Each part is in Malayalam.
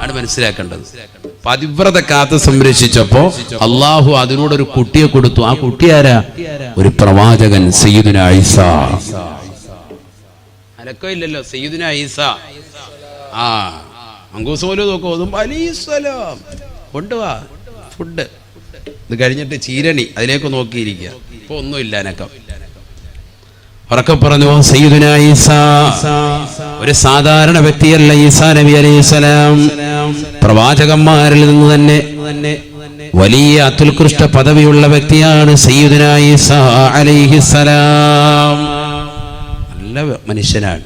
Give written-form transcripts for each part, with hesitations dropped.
ആണ് മനസ്സിലാക്കേണ്ടത്. പതിവ്രത കാത്ത് സംരക്ഷിച്ചപ്പോ അള്ളാഹു അതിനോടൊരു കുട്ടിയെ കൊടുത്തു. ആ കുട്ടി ആരാ? ഒരു പ്രവാചകൻ, സയ്യിദുനാ ഈസാ. അലക്കോ ഇല്ലല്ലോ, സയ്യിദുനാ ഈസാ. മങ്കൂസ് പോലും നോക്കോ, അലൈഹിസ്സലാം കൊണ്ടുവാ ഫുഡ്. ഇത് കഴിഞ്ഞിട്ട് ചീരണി അതിലേക്ക് നോക്കിയിരിക്കുക. ഇപ്പൊ ഒന്നുമില്ല അനക്കം. ഉറക്കെ പറഞ്ഞു, സയ്യിദുനാ ഈസാ ഒരു സാധാരണ വ്യക്തിയല്ല. ഈസാ നബി അലൈഹിസ്സലാം പ്രവാചകന്മാരിൽ നിന്ന് തന്നെ വലിയ അത്യുത്കൃഷ്ട പദവിയുള്ള വ്യക്തിയാണ് സയ്യിദുനാ ഈസാ അലൈഹിസ്സലാം. നല്ല മനുഷ്യനാണ്.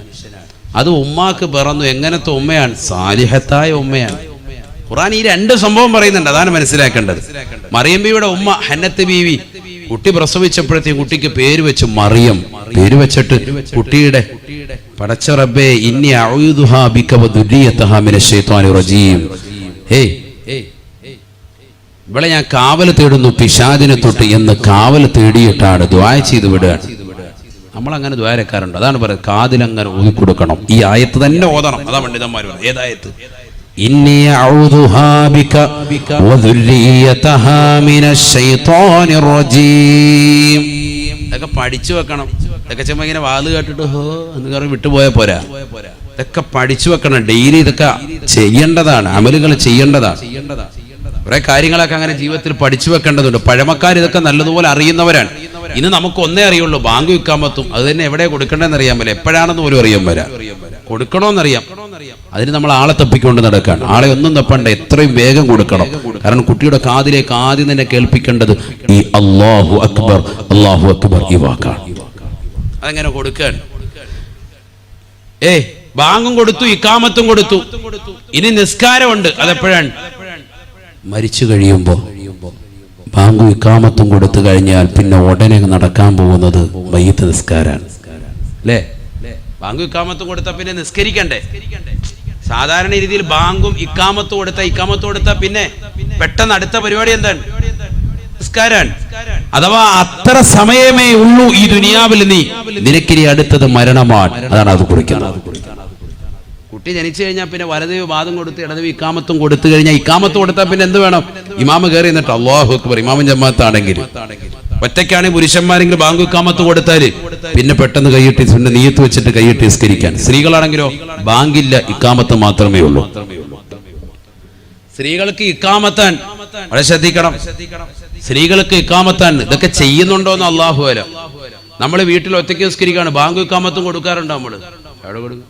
അത് ഉമ്മാക്ക് പിറന്നു. എങ്ങനത്തെ ഉമ്മയാണ്? സാലിഹത്തായ ഉമ്മയാണ്. ഖുർആൻ ഈ രണ്ട് സംഭവം പറയുന്നുണ്ട്, അതാണ് മനസ്സിലാക്കേണ്ടത്. മറിയം ബീവിയുടെ ഉമ്മ ഹന്നത്ത് ബീവി കുട്ടി പ്രസവിച്ചപ്പോഴത്തേക്കും കുട്ടിക്ക് പേര് വെച്ചു മറിയം. പേര് വെച്ചിട്ട് കുട്ടിയുടെ പടച്ച റബ്ബേ ഇന്നി അഊദുഹാ ബിക വദുരിയതഹാ മിനശ് ശൈത്വാനിർ റജീം, ഇവളെ ഞാൻ കാവൽ തേടുന്നു പിശാചിനെ തൊട്ട് എന്ന് കാവൽ തേടിയിട്ടാണ് ദുആ ചെയ്ത് വിടുകയാണ്. നമ്മളങ്ങനെ ദ്വാരക്കാരുണ്ട്. അതാണ് പറയുന്നത്, കാതിലങ്ങനെ ഊതിക്കൊടുക്കണം. ഈ ആയത്ത് തന്നെ ഓതണം. അതാ പണ്ഡിതന്മാർ പറയുന്നത്. ഏതായത്ത്? ഇന്നി അഊദുഹാ ബിക വദുരിയതഹാ മിനശ് ശൈത്വാനിർ റജീം. ഇതൊക്കെ പഠിച്ചു വെക്കണം. ഇതൊക്കെ ചുമ്മാ ഇങ്ങനെ വാല് കേട്ടിട്ട് ഹോ എന്ന് പറഞ്ഞ് വിട്ടുപോയാൽ പോരാ. ഇതൊക്കെ പഠിച്ചു വെക്കണം. ഡെയിലി ഇതൊക്കെ ചെയ്യേണ്ടതാണ്, അമലുകൾ ചെയ്യേണ്ടതാണ്. കുറെ കാര്യങ്ങളൊക്കെ അങ്ങനെ ജീവിതത്തിൽ പഠിച്ചു വെക്കേണ്ടതുണ്ട്. പഴമക്കാർ ഇതൊക്കെ നല്ലതുപോലെ അറിയുന്നവരാണ്. ഇന്ന് നമുക്ക് ഒന്നേ അറിയുള്ളൂ, ബാങ്ക് വിൽക്കാമത്തും. അത് തന്നെ എവിടെ കൊടുക്കണ്ടെന്ന് അറിയാൻ പറ്റില്ല, എപ്പോഴാണെന്ന് പോലും അറിയാൻ വരാം. കൊടുക്കണമെന്നറിയാം. അതിന് നമ്മൾ ആളെ തപ്പിക്കൊണ്ട് നടക്കാൻ. ആളെ ഒന്നും തപ്പണ്ട, എത്രയും വേഗം കൊടുക്കണം. കാരണം കുട്ടിയുടെ കാതിലേക്ക് ആദ്യം തന്നെ കേൾപ്പിക്കേണ്ടത് ഈ അല്ലാഹു അക്ബർ, അല്ലാഹു അക്ബർ ഈ വാക്കാണ്. അതെങ്ങനെ കൊടുക്കാൻ? ബാങ്കും കൊടുത്തു, ഇക്കാമത്തും കൊടുത്തു. ഇനി നിസ്കാരമുണ്ട്. അതെപ്പോഴാണ്? മരിച്ചു കഴിയുമ്പോ. ബാങ്കും ഇക്കാമത്തും കൊടുത്തു കഴിഞ്ഞാൽ പിന്നെ ഉടനെ നടക്കാൻ പോകുന്നത് മയ്യിത്ത് നിസ്കാരാണ്. അല്ലേ? ബാങ്കും ഇക്കാമത്തും കൊടുത്താൽ പിന്നെ നിസ്കരിക്കണ്ടേ? സാധാരണ രീതിയിൽ ബാങ്കും ഇക്കാമത്തും കൊടുത്താൽ പിന്നെ പെട്ടെന്ന് അടുത്ത പരിപാടി എന്താണ്? നിസ്കാരാണ്. അഥവാ അത്ര സമയമേ ഉള്ളൂ ഈ ദുനിയാവിൽ. നിനക്കിനി അടുത്തത് മരണമാണ്. അതാണ് അത് കുറിക്കുന്നത്. കുട്ടി ജനിച്ചു കഴിഞ്ഞാൽ പിന്നെ വലതുവി വാദം കൊടുത്ത് ഇടതുവി ഇക്കാമത്തും കൊടുത്തു കഴിഞ്ഞാൽ, ഇക്കാമത്ത് കൊടുത്താൽ പിന്നെ എന്ത് വേണം? ഇമാമ് കയറി എന്നിട്ട് അല്ലാഹു അക്ബർ. ഇമാമും ജമാഅത്താണെങ്കിൽ ഒറ്റയ്ക്കാണെങ്കിൽ പുരുഷന്മാരെങ്കിലും ബാങ്ക് ഇക്കാമത്ത് കൊടുത്താല് പിന്നെ പെട്ടെന്ന് കൈയിട്ട് നീയത്ത് വെച്ചിട്ട് കൈയിട്ട് നിസ്കരിക്കാൻ. സ്ത്രീകളാണെങ്കിലോ ബാങ്കില്ല, ഇക്കാമത്ത് മാത്രമേ ഉള്ളൂ. സ്ത്രീകൾക്ക് ഇക്കാമത്താൻ വളരെ ശ്രദ്ധിക്കണം. സ്ത്രീകൾക്ക് ഇക്കാമത്താൻ. ഇതൊക്കെ ചെയ്യുന്നുണ്ടോന്ന് അല്ലാഹു അല. നമ്മള് വീട്ടിൽ ഒറ്റയ്ക്ക് നിസ്കരിക്കാണ്, ബാങ്ക് ഇക്കാമത്തും കൊടുക്കാറുണ്ടോ? നമ്മള് എവിടെ കൊടുക്കും?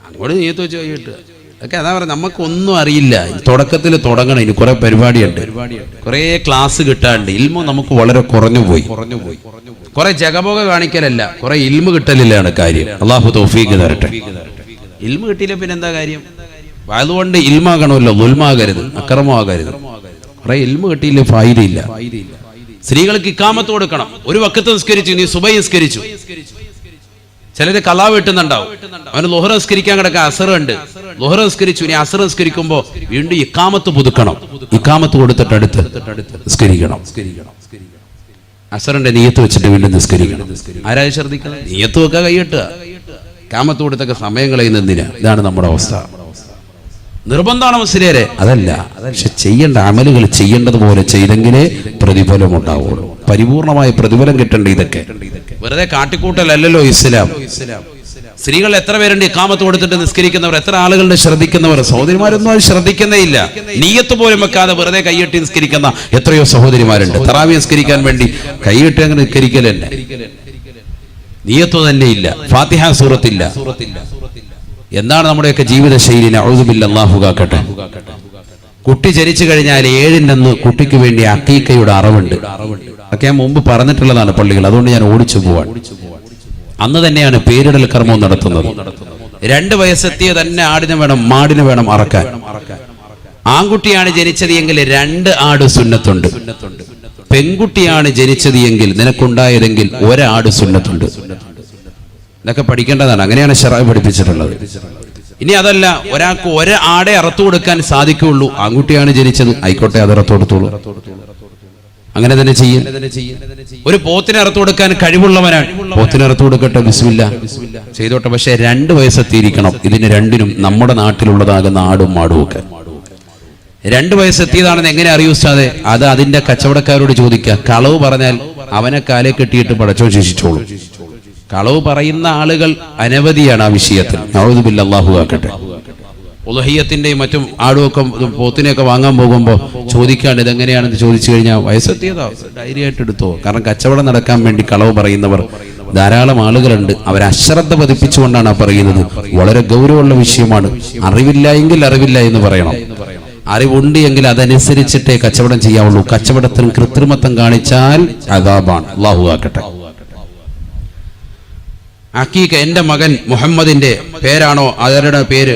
അങ്ങോട്ട് നീയത്ത് വെച്ച് കൈയിട്ട്. ഒക്കെ അതാ പറയുക, നമുക്കൊന്നും അറിയില്ല. തുടക്കത്തിൽ തുടങ്ങണം. ഇനി കുറെ പരിപാടിയുണ്ട്, കുറെ ക്ലാസ് കിട്ടാണ്ട്. ഇൽമു നമുക്ക് വളരെ കുറഞ്ഞു പോയി. കുറെ ജഗബോഗ കാണിക്കലല്ല, കുറെ ഇൽമു കിട്ടലില്ലാണ് കാര്യം. അള്ളാഹു തൗഫീഖ് തരട്ടെ. ഇൽമു കിട്ടിയില്ല പിന്നെ എന്താ കാര്യം? അതുകൊണ്ട് ഇൽമാകണമല്ലോ, ദുൽമാകരുത്, അക്രമമാകരുത്. കുറെ ഇൽമു കിട്ടിയില്ല, ഫായിദയില്ല. സ്ത്രീകൾക്ക് ഇക്കാമത്ത് കൊടുക്കണം. ഒരു വക്കത്ത് നിസ്കരിച്ചു, നീ സുബഹി നിസ്കരിച്ചു. ചിലര് കലാ വെട്ടുന്നുണ്ടാവും. അവന് ളുഹർ നിസ്കരിക്കാൻ കിടക്കാൻ അസറുണ്ട്. ളുഹർ നിസ്കരിച്ചു, ഇനി അസർ നിസ്കരിക്കുമ്പോ വീണ്ടും ഇക്കാമത്ത് പുതുക്കണം. ഇക്കാമത്ത് കൊടുത്തിട്ട് അടുത്ത് നിസ്കരിക്കണം. അസറിന്റെ നിയത്ത് വെച്ചിട്ട് വീണ്ടും നിസ്കരിക്കണം. ആരാ ശ്രദ്ധിക്കണം? നിയത്ത് വെക്കാൻ കൈയിട്ടുക. ഇക്കാമത്ത് കൊടുത്തൊക്കെ സമയം കളയുന്നതിന്. ഇതാണ് നമ്മുടെ അവസ്ഥ. നിർബന്ധമാണ് മുസ്ലിയരെ? അതല്ല. പക്ഷെ ചെയ്യേണ്ട അമലുകൾ ചെയ്യേണ്ടതുപോലെ ചെയ്തെങ്കിലേ പ്രതിഫലം ഉണ്ടാവുള്ളൂ. പരിപൂർണമായ പ്രതിഫലം കിട്ടേണ്ട ഇതൊക്കെ വെറുതെ കാട്ടിക്കൂട്ടലല്ലോ ഇസ്ലാം. സ്ത്രീകൾ എത്ര പേരുണ്ട് ഇഖാമത്ത് കൊടുത്തിട്ട് നിസ്കരിക്കുന്നവർ? എത്ര ആളുകളുടെ ശ്രദ്ധിക്കുന്നവർ? സഹോദരിമാരൊന്നും അത് ശ്രദ്ധിക്കുന്നേ ഇല്ല. നിയ്യത്ത് പോലും വെക്കാതെ വെറുതെ കൈയ്യട്ടി നിസ്കരിക്കുന്ന എത്രയോ സഹോദരിമാരുണ്ട്. തറാവി നിസ്കരിക്കാൻ വേണ്ടി കൈയ്യട്ടി അങ്ങനെ നിസ്കരിക്കലല്ലേ, നിയ്യത്ത് തന്നെ ഇല്ല, ഫാത്തിഹ സൂറത്തില്ല. എന്താണ് നമ്മുടെയൊക്കെ ജീവിത ശൈലി? നഊദു ബില്ലാഹി, അല്ലാഹു കാക്കട്ടെ. കുട്ടി ജനിച്ചു കഴിഞ്ഞാൽ 7-ന്റെ അന്ന് കുട്ടിക്ക് വേണ്ടി അഖീഖയുടെ അറവുണ്ട്. ഒക്കെ ഞാൻ മുമ്പ് പറഞ്ഞിട്ടുള്ളതാണ് പള്ളികൾ, അതുകൊണ്ട് ഞാൻ ഓടിച്ചു പോവാൻ. അന്ന് തന്നെയാണ് പേരിടൽ കർമ്മം നടത്തുന്നത്. 2 വയസ്സെത്തിയ തന്നെ ആടിനെ വേണം, മാടിനെ വേണം അറക്കാൻ. ആൺകുട്ടിയാണ് ജനിച്ചത് എങ്കിൽ 2 ആട് സുന്നത്തുണ്ട്. പെൺകുട്ടിയാണ് ജനിച്ചത് എങ്കിൽ, നിനക്കുണ്ടായതെങ്കിൽ 1 ആട് സുന്നത്തുണ്ട്. ഇതൊക്കെ പഠിക്കേണ്ടതാണ്. അങ്ങനെയാണ് ശറഅ് പഠിപ്പിച്ചിട്ടുള്ളത്. ഇനി അതല്ല, ഒരാൾക്ക് 1 ആടെ അറുത്തു കൊടുക്കാൻ സാധിക്കുള്ളൂ. ആൺകുട്ടിയാണ് ജനിച്ചത്, ആയിക്കോട്ടെ, അത് അറുത്തു കൊടുത്തോളൂ. അങ്ങനെ തന്നെ ചെയ്യും. ഒരു പോത്തിനെ അറുത്തു കൊടുക്കാൻ കഴിവുള്ളവനാണ്, പോത്തിനെ അറുത്തു കൊടുക്കട്ടെ, ബിസ്മില്ലാ ചെയ്തോട്ടെ. പക്ഷെ 2 വയസ്സെത്തിയിരിക്കണം. ഇതിന് രണ്ടിനും നമ്മുടെ നാട്ടിലുള്ളതാകുന്ന ആടും മാടും ഒക്കെ 2 വയസ്സെത്തിയതാണെന്ന് എങ്ങനെ അറിയൂ ഉസ്താദേ? അത് അതിന്റെ കച്ചവടക്കാരോട് ചോദിക്കുക. കളവ് പറഞ്ഞാൽ അവനെ കാലെ കെട്ടിയിട്ട് പടച്ചോ ശിക്ഷിച്ചോളും. കളവ് പറയുന്ന ആളുകൾ അനവധിയാണ് ആ വിഷയത്തിൽ. നഊദു ബില്ലാഹി, അല്ലാഹു ആക്കട്ടെ. ഉളഹിയത്തിന്റെയും മറ്റും ആടുമൊക്കെ പോത്തിനെയൊക്കെ വാങ്ങാൻ പോകുമ്പോൾ ചോദിക്കാണ്ട് ഇതെങ്ങനെയാണെന്ന് ചോദിച്ചു കഴിഞ്ഞാൽ വയസ്സെത്തിയതോ ഡയറി ആയിട്ട് എടുത്തോ. കാരണം കച്ചവടം നടക്കാൻ വേണ്ടി കളവ് പറയുന്നവർ ധാരാളം ആളുകളുണ്ട്. അവർ അശ്രദ്ധ പതിപ്പിച്ചുകൊണ്ടാണ് ആ പറയുന്നത്. വളരെ ഗൗരവമുള്ള വിഷയമാണ്. അറിവില്ല എങ്കിൽ അറിവില്ല എന്ന് പറയണം. അറിവുണ്ട് എങ്കിൽ അതനുസരിച്ചിട്ടേ കച്ചവടം ചെയ്യാവുള്ളൂ. കച്ചവടത്തിന് കൃത്രിമത്വം കാണിച്ചാൽ അദാബാണ്. അല്ലാഹു ആക്കട്ടെ. അക്കീക്ക, എന്റെ മകൻ മുഹമ്മദിന്റെ പേരാണോ അവരുടെ പേര്,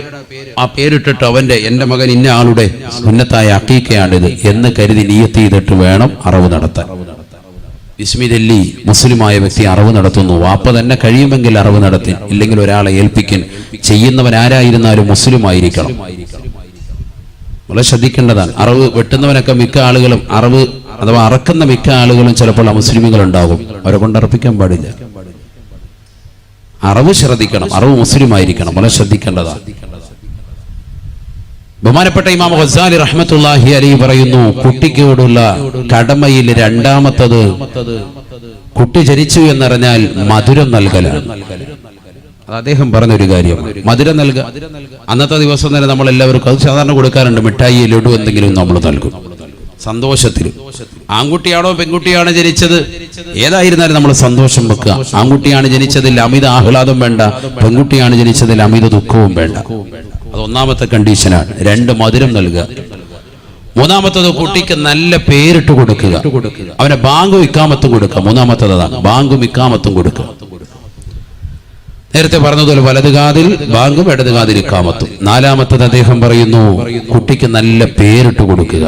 ആ പേരിട്ടിട്ട് എന്റെ മകൻ ഇന്ന ആളുടെ സുന്നത്തായ അക്കീക്കയാണിത് എന്ന് കരുതി നിയ്യത്ത് ചെയ്തിട്ട് വേണം അറവ് നടത്താൻ. ബിസ്മില്ലി, മുസ്ലിമായ വ്യക്തി അറവ് നടത്തുന്നു. വാപ്പ തന്നെ കഴിയുമെങ്കിൽ അറവ് നടത്തി, ഇല്ലെങ്കിൽ ഒരാളെ ഏൽപ്പിക്കൻ. ചെയ്യുന്നവൻ ആരായിരുന്നാലും മുസ്ലിം ആയിരിക്കണം. വളരെ ശ്രദ്ധിക്കേണ്ടതാണ്. അറവ് വെട്ടുന്നവനൊക്കെ മിക്ക ആളുകളും, അറവ് അഥവാ അറക്കുന്ന മിക്ക ആളുകളും ചിലപ്പോൾ അമുസ്ലിമുകൾ ഉണ്ടാകും. അവരെ കൊണ്ട് അറപ്പിക്കാൻ പാടില്ല. അറവ് ശ്രദ്ധിക്കണം. അറവ് മുസ്ലിം ആയിരിക്കണം. വളരെ ശ്രദ്ധിക്കേണ്ടതാണ്. ബഹുമാനപ്പെട്ട ഇമാം ഗസാലി റഹ്മത്തുള്ളാഹി അലൈഹി പറയുന്നു, കുട്ടിക്കോടുള്ള കടമയിൽ രണ്ടാമത്തത് കുട്ടി ജനിച്ചു എന്നറിഞ്ഞാൽ മധുരം നൽകലാണ്. അത് അദ്ദേഹം പറഞ്ഞൊരു കാര്യമാണ്. മധുരം നൽകുക. അന്നത്തെ ദിവസം തന്നെ നമ്മൾ എല്ലാവർക്കും അത് സാധാരണ കൊടുക്കാറുണ്ട്. മിഠായി, ലഡു എന്തെങ്കിലും നമ്മൾ നൽകും സന്തോഷത്തിൽ. ആൺകുട്ടിയാണോ പെൺകുട്ടിയാണോ ജനിച്ചത്, ഏതായിരുന്നാലും നമ്മൾ സന്തോഷം വെക്കുക. ആൺകുട്ടിയാണ് ജനിച്ചതിൽ അമിത ആഹ്ലാദം വേണ്ട, പെൺകുട്ടിയാണ് ജനിച്ചതിൽ അമിത ദുഃഖവും വേണ്ട. അത് ഒന്നാമത്തെ കണ്ടീഷനാണ്. 2 മധുരം നൽകുക. മൂന്നാമത്തത് കുട്ടിക്ക് നല്ല പേരിട്ട് കൊടുക്കുക. അവനെ ബാങ്കും ഇക്കാമത്തും കൊടുക്കുക. മൂന്നാമത്തത് അതാണ്, ബാങ്കും ഇക്കാമത്തും കൊടുക്കുക. നേരത്തെ പറഞ്ഞതുപോലെ വലത് കാതിൽ ബാങ്കും ഇടത് കാതിൽ ഇക്കാമത്തും. നാലാമത്തത് അദ്ദേഹം പറയുന്നു, കുട്ടിക്ക് നല്ല പേരിട്ട് കൊടുക്കുക.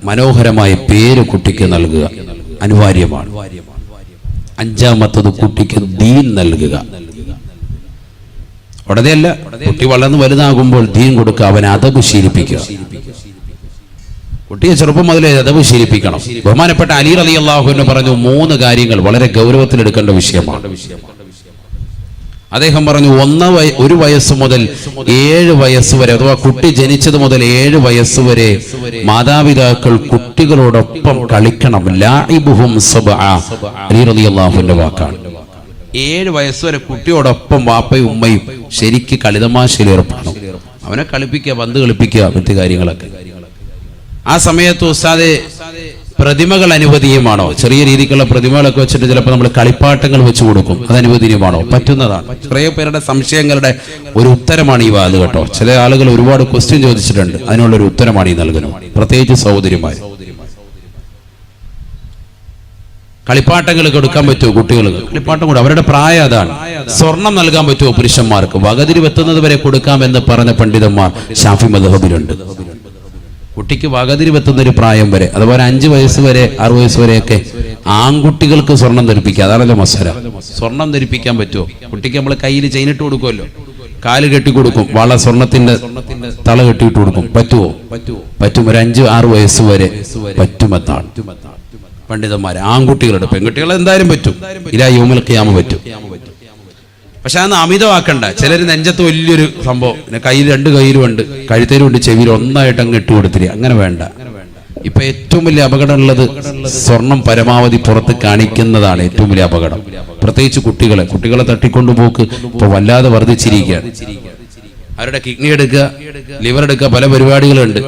മനോഹരമായ പേര് കുട്ടിക്ക് നൽകുക അനിവാര്യമാണ്. 5-മത്തത് കുട്ടിക്ക് ദീൻ നൽകുക. ഉടനെയല്ല, കുട്ടി വളർന്ന് വലുതാകുമ്പോൾ ദീൻ കൊടുക്കുക. അവൻ അദബ് ശീലിപ്പിക്കുക. കുട്ടിയെ ചെറുപ്പം മുതലേ അദബ് ശീലിപ്പിക്കണം. ബഹുമാനപ്പെട്ട അലി റളിയല്ലാഹു അൻഹു പറഞ്ഞു 3 കാര്യങ്ങൾ വളരെ ഗൗരവത്തിലെടുക്കേണ്ട വിഷയമാണ്. അദ്ദേഹം പറഞ്ഞു, 1 വയസ്സ് മുതൽ 7 വയസ്സ് വരെ, അഥവാ കുട്ടി ജനിച്ചത് മുതൽ 7 വയസ്സ് വരെ മാതാപിതാക്കൾ കുട്ടികളോടൊപ്പം കളിക്കണം. ലാഇബുഹും സബ്അ, അലി റളിയല്ലാഹു അൻഹു വാക്കാണ്. 7 വയസ്സ് വരെ കുട്ടിയോടൊപ്പം വാപ്പയും ഉമ്മയും ശരിക്ക് കളിതമാശയിൽ ഏർപ്പെടണം. അവനെ കളിപ്പിക്കുക, പന്ത് കളിപ്പിക്കുക, മറ്റു കാര്യങ്ങളൊക്കെ. ആ സമയത്ത് ഉസ്താദെ പ്രതിമകൾ അനുവദനീയമാണോ? ചെറിയ രീതിക്കുള്ള പ്രതിമകളൊക്കെ വെച്ചിട്ട് ചിലപ്പോൾ നമ്മൾ കളിപ്പാട്ടങ്ങൾ വെച്ച് കൊടുക്കും. അത് അനുവദനീയമാണോ? പറ്റുന്നതാണ്. കുറേ പേരുടെ സംശയങ്ങളുടെ ഒരു ഉത്തരമാണ് ഈ വാത് കേട്ടോ. ചില ആളുകൾ ഒരുപാട് ക്വസ്റ്റ്യൻ ചോദിച്ചിട്ടുണ്ട്. അതിനുള്ളൊരു ഉത്തരമാണ് ഈ നൽകുന്നത്. പ്രത്യേകിച്ച് സഹോദരിമാർ, കളിപ്പാട്ടങ്ങൾ കൊടുക്കാൻ പറ്റുമോ കുട്ടികൾക്ക്? കളിപ്പാട്ടം കൂടെ അവരുടെ പ്രായം അതാണ്. സ്വർണം നൽകാൻ പറ്റുമോ പുരുഷന്മാർക്ക്? വകതിരി വെത്തുന്നത് വരെ കൊടുക്കാമെന്ന് പറഞ്ഞ പണ്ഡിതന്മാർ ഷാഫി മദ്ഹബിലുണ്ട്. കുട്ടിക്ക് വകതിരി വെത്തുന്ന ഒരു പ്രായം വരെ, അതുപോലെ 5 വയസ്സ് വരെ 6 വയസ്സ് വരെയൊക്കെ ആൺകുട്ടികൾക്ക് സ്വർണം ധരിപ്പിക്കുക. അതാണല്ലോ മസല. സ്വർണം ധരിപ്പിക്കാൻ പറ്റുമോ? കുട്ടിക്ക് നമ്മൾ കയ്യിൽ ചെയിനിട്ട് കൊടുക്കുമല്ലോ, കാല് കെട്ടിക്കൊടുക്കും, വള സ്വർണത്തിന്റെ തള കെട്ടിയിട്ട് കൊടുക്കും. പറ്റുമോ? പറ്റും. ഒരു 5-6 വയസ്സ് വരെ പറ്റുമെന്നാണ് പണ്ഡിതന്മാർ. ആൺകുട്ടികളുടെ, പെൺകുട്ടികൾ എന്തായാലും പറ്റും. ഇലാ യൗമുൽ ഖിയാമ പറ്റും. പക്ഷെ അന്ന് അമിതമാക്കണ്ട. ചിലർ നെഞ്ചത്ത് വലിയൊരു സംഭവം, പിന്നെ കയ്യിൽ 2 കയ്യിലും ഉണ്ട്, കഴുത്തേലും ഉണ്ട്, ചെവിയിൽ ഒന്നായിട്ട് അങ്ങ് ഇട്ട് കൊടുത്തില്ല. അങ്ങനെ വേണ്ട. ഇപ്പൊ ഏറ്റവും വലിയ അപകടം ഉള്ളത് സ്വർണം പരമാവധി പുറത്ത് കാണിക്കുന്നതാണ് ഏറ്റവും വലിയ അപകടം. പ്രത്യേകിച്ച് കുട്ടികളെ തട്ടിക്കൊണ്ടുപോക്ക് ഇപ്പൊ വല്ലാതെ വർദ്ധിച്ചിരിക്കുകയാണ്. അവരുടെ കിഡ്നി എടുക്കുക, ലിവർ എടുക്കുക, പല പരിപാടികളുണ്ട്.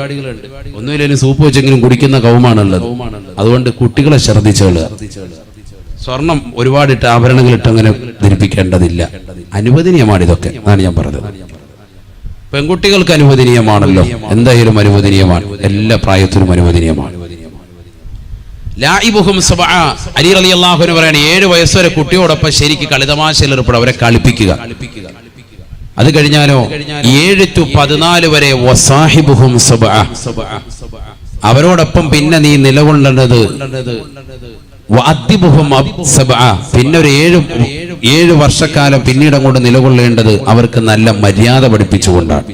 ഒന്നുമില്ലെങ്കിലും സൂപ്പ് വെച്ചെങ്കിലും കുടിക്കുന്ന കൗമാണുള്ളത്. അതുകൊണ്ട് കുട്ടികളെ ശ്രദ്ധിച്ചോളുക. സ്വർണം ഒരുപാടിട്ട് ആഭരണങ്ങളിട്ട് അങ്ങനെ ധരിപ്പിക്കേണ്ടതില്ല. അനുവദനീയമാണ് ഇതൊക്കെ, അതാണ് ഞാൻ പറഞ്ഞത്. പെൺകുട്ടികൾക്ക് അനുവദനീയമാണല്ലോ, എന്തായാലും അനുവദനീയമാണ്. എല്ലാ പ്രായത്തിലും അനുവദനീയമാണ്. ലാഇബുഹും സബ്അ, അലി റളിയല്ലാഹു അൻഹു പറയാണ് 7 വയസ്സ് വരെ കുട്ടിയോടൊപ്പം ശരിക്ക് കളിതമാശയിൽ ഏർപ്പെടുക, അവരെ കളിപ്പിക്കുക. അത് കഴിഞ്ഞാലോ 7 to 14 വരെ വസാഹിബുഹും സബ്അ, അവരോടൊപ്പം പിന്നെ നീ നിലകൊള്ളേണ്ടത് വഅദ്ദിബുഹും സബ്അ, പിന്നെ ഒരു 7 വർഷക്കാലം പിന്നീട് അങ്ങോട്ട് നിലകൊള്ളേണ്ടത് അവർക്ക് നല്ല മര്യാദ പഠിപ്പിച്ചുകൊണ്ടാണ്.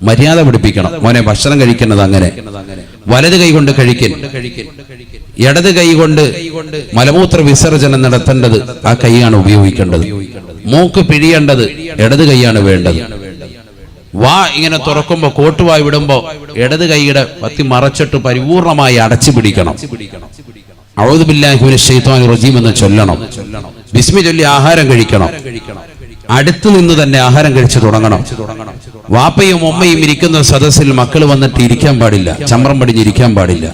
മര്യാദ പഠിപ്പിക്കണം. മോനെ ഭക്ഷണം കഴിക്കുന്നത് അങ്ങനെ, വലത് കൈ കൊണ്ട് കഴിക്കൽ, ഇടത് കൈ കൊണ്ട് മലമൂത്ര വിസർജനം നടത്തേണ്ടത് ആ കൈയാണ് ഉപയോഗിക്കേണ്ടത്. മൂക്ക് പിഴിയേണ്ടത് ഇടത് കൈയാണ് വേണ്ടത്. വാ ഇങ്ങനെ തുറക്കുമ്പോ കോട്ടുവായി വിടുമ്പോ ഇടത് കൈയുടെ പത്തി മറച്ചിട്ട് പരിപൂർണമായി അടച്ചു പിടിക്കണം. അഊദു ബില്ലാഹി മിനശ് ശൈത്വാനിർ റജീം എന്ന് ചൊല്ലണം. ബിസ്മി ചൊല്ലി ആഹാരം കഴിക്കണം. അടുത്തു നിന്ന് തന്നെ ആഹാരം കഴിച്ചു തുടങ്ങണം. വാപ്പയും ഉമ്മയും ഇരിക്കുന്ന സദസ്സിൽ മക്കൾ വന്നിട്ട് ഇരിക്കാൻ പാടില്ല, ചമ്രം പടിഞ്ഞിരിക്കാൻ പാടില്ല.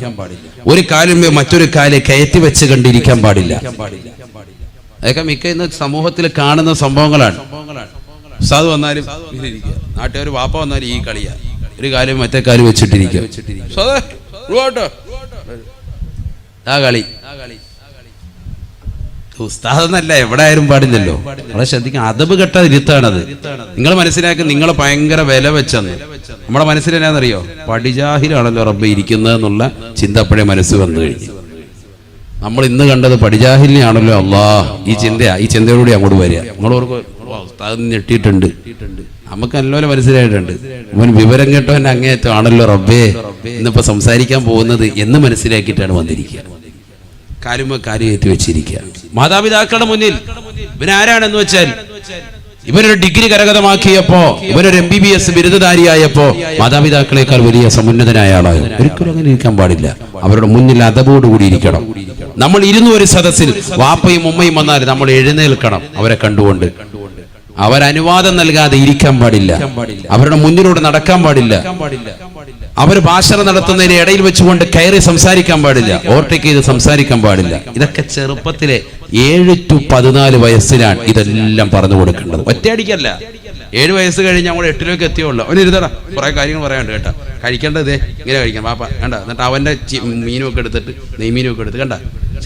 ഒരു കാലിന്മേൽ മറ്റൊരു കാല് കയറ്റി വെച്ച് കണ്ടിരിക്കാൻ പാടില്ല. അതൊക്കെ മിക്ക ഇന്ന് സമൂഹത്തിൽ കാണുന്ന സംഭവങ്ങളാണ്. ഉസ്താദ് വന്നാലും നാട്ടുകാർ വാപ്പ വന്നാലും ഈ കളിയാ, ഒരു കാലും മറ്റേ കാലും വെച്ചിട്ടിരിക്കുക. ആ കളി ഉസ്താദെന്നല്ല, എവിടെ ആയാലും പാടില്ലല്ലോ. വളരെ ശ്രദ്ധിക്കാം. അദബ് കെട്ട ഇരുത്താണത്. നിങ്ങൾ മനസ്സിലാക്കി നിങ്ങളെ ഭയങ്കര വില വെച്ചെന്ന്. നമ്മുടെ മനസ്സിലെന്നാന്നറിയോ? പടിജാഹിലാണല്ലോ റബ്ബ് ഇരിക്കുന്നതെന്നുള്ള ചിന്ത അപ്പോഴേ മനസ്സ് വന്നു കഴിഞ്ഞു. നമ്മൾ ഇന്ന് കണ്ടത് പടിജാഹിലിനെയാണല്ലോ. അള്ളാഹ് ഈ ചിന്തയോടുകൂടി അങ്ങോട്ട് വരിക. നിങ്ങളോർക്ക് ഉസ്താദ് ഞെട്ടിയിട്ടുണ്ട്, നമുക്ക് നല്ലപോലെ മനസ്സിലായിട്ടുണ്ട്. അവൻ വിവരം കേട്ടവൻ അങ്ങേയറ്റം ആണല്ലോ റബ്ബേ ഇന്നിപ്പോ സംസാരിക്കാൻ പോകുന്നത് എന്ന് മനസ്സിലാക്കിയിട്ടാണ് വന്നിരിക്കുക. കാലുമ്പോ കാര്യം ഏറ്റി വെച്ചിരിക്കുക. മാതാപിതാക്കളുടെ മുന്നിൽ ഇവനാരാണെന്ന് വെച്ചാൽ ഇവനൊരു ഡിഗ്രി കരഗതമാക്കിയപ്പോ, ഇവനൊരു MBBS ബിരുദധാരിയായപ്പോ മാതാപിതാക്കളെക്കാൾ വലിയ സമുന്നതനായ ആളായോ? ഒരിക്കലും അങ്ങനെ ഇരിക്കാൻ പാടില്ല. അവരുടെ മുന്നിൽ അദബോടുകൂടി ഇരിക്കണം. നമ്മൾ ഇരുന്ന ഒരു സദസ്സിൽ വാപ്പയും ഉമ്മയും വന്നാൽ നമ്മൾ എഴുന്നേൽക്കണം. അവരെ കണ്ടുകൊണ്ട് അവരനുവാദം നൽകാതെ ഇരിക്കാൻ പാടില്ല. അവരുടെ മുന്നിലൂടെ നടക്കാൻ പാടില്ല. അവർ ഭാഷണം നടത്തുന്നതിന് ഇടയിൽ വെച്ചുകൊണ്ട് കയറി സംസാരിക്കാൻ പാടില്ല. ഓവർടേക്ക് ചെയ്ത് സംസാരിക്കാൻ പാടില്ല. ഇതൊക്കെ ചെറുപ്പത്തിലെ 7 to 14 വയസ്സിലാണ് ഇതെല്ലാം പറഞ്ഞു കൊടുക്കേണ്ടത്. ഒറ്റയടിക്കല്ല. 7 വയസ്സ് കഴിഞ്ഞ് നമ്മൾ 8ലേക്ക് എത്തിയുള്ളൂ. അവന് ഇരുതടാ, കുറെ കാര്യങ്ങൾ പറയാനുണ്ട് കേട്ടോ. കഴിക്കേണ്ടത് ഇങ്ങനെ കഴിക്കണം പാപ്പ കണ്ട. എന്നിട്ട് അവന്റെ മീനും ഒക്കെ എടുത്തിട്ട് നെയ്മീനും ഒക്കെ എടുത്ത് കണ്ട.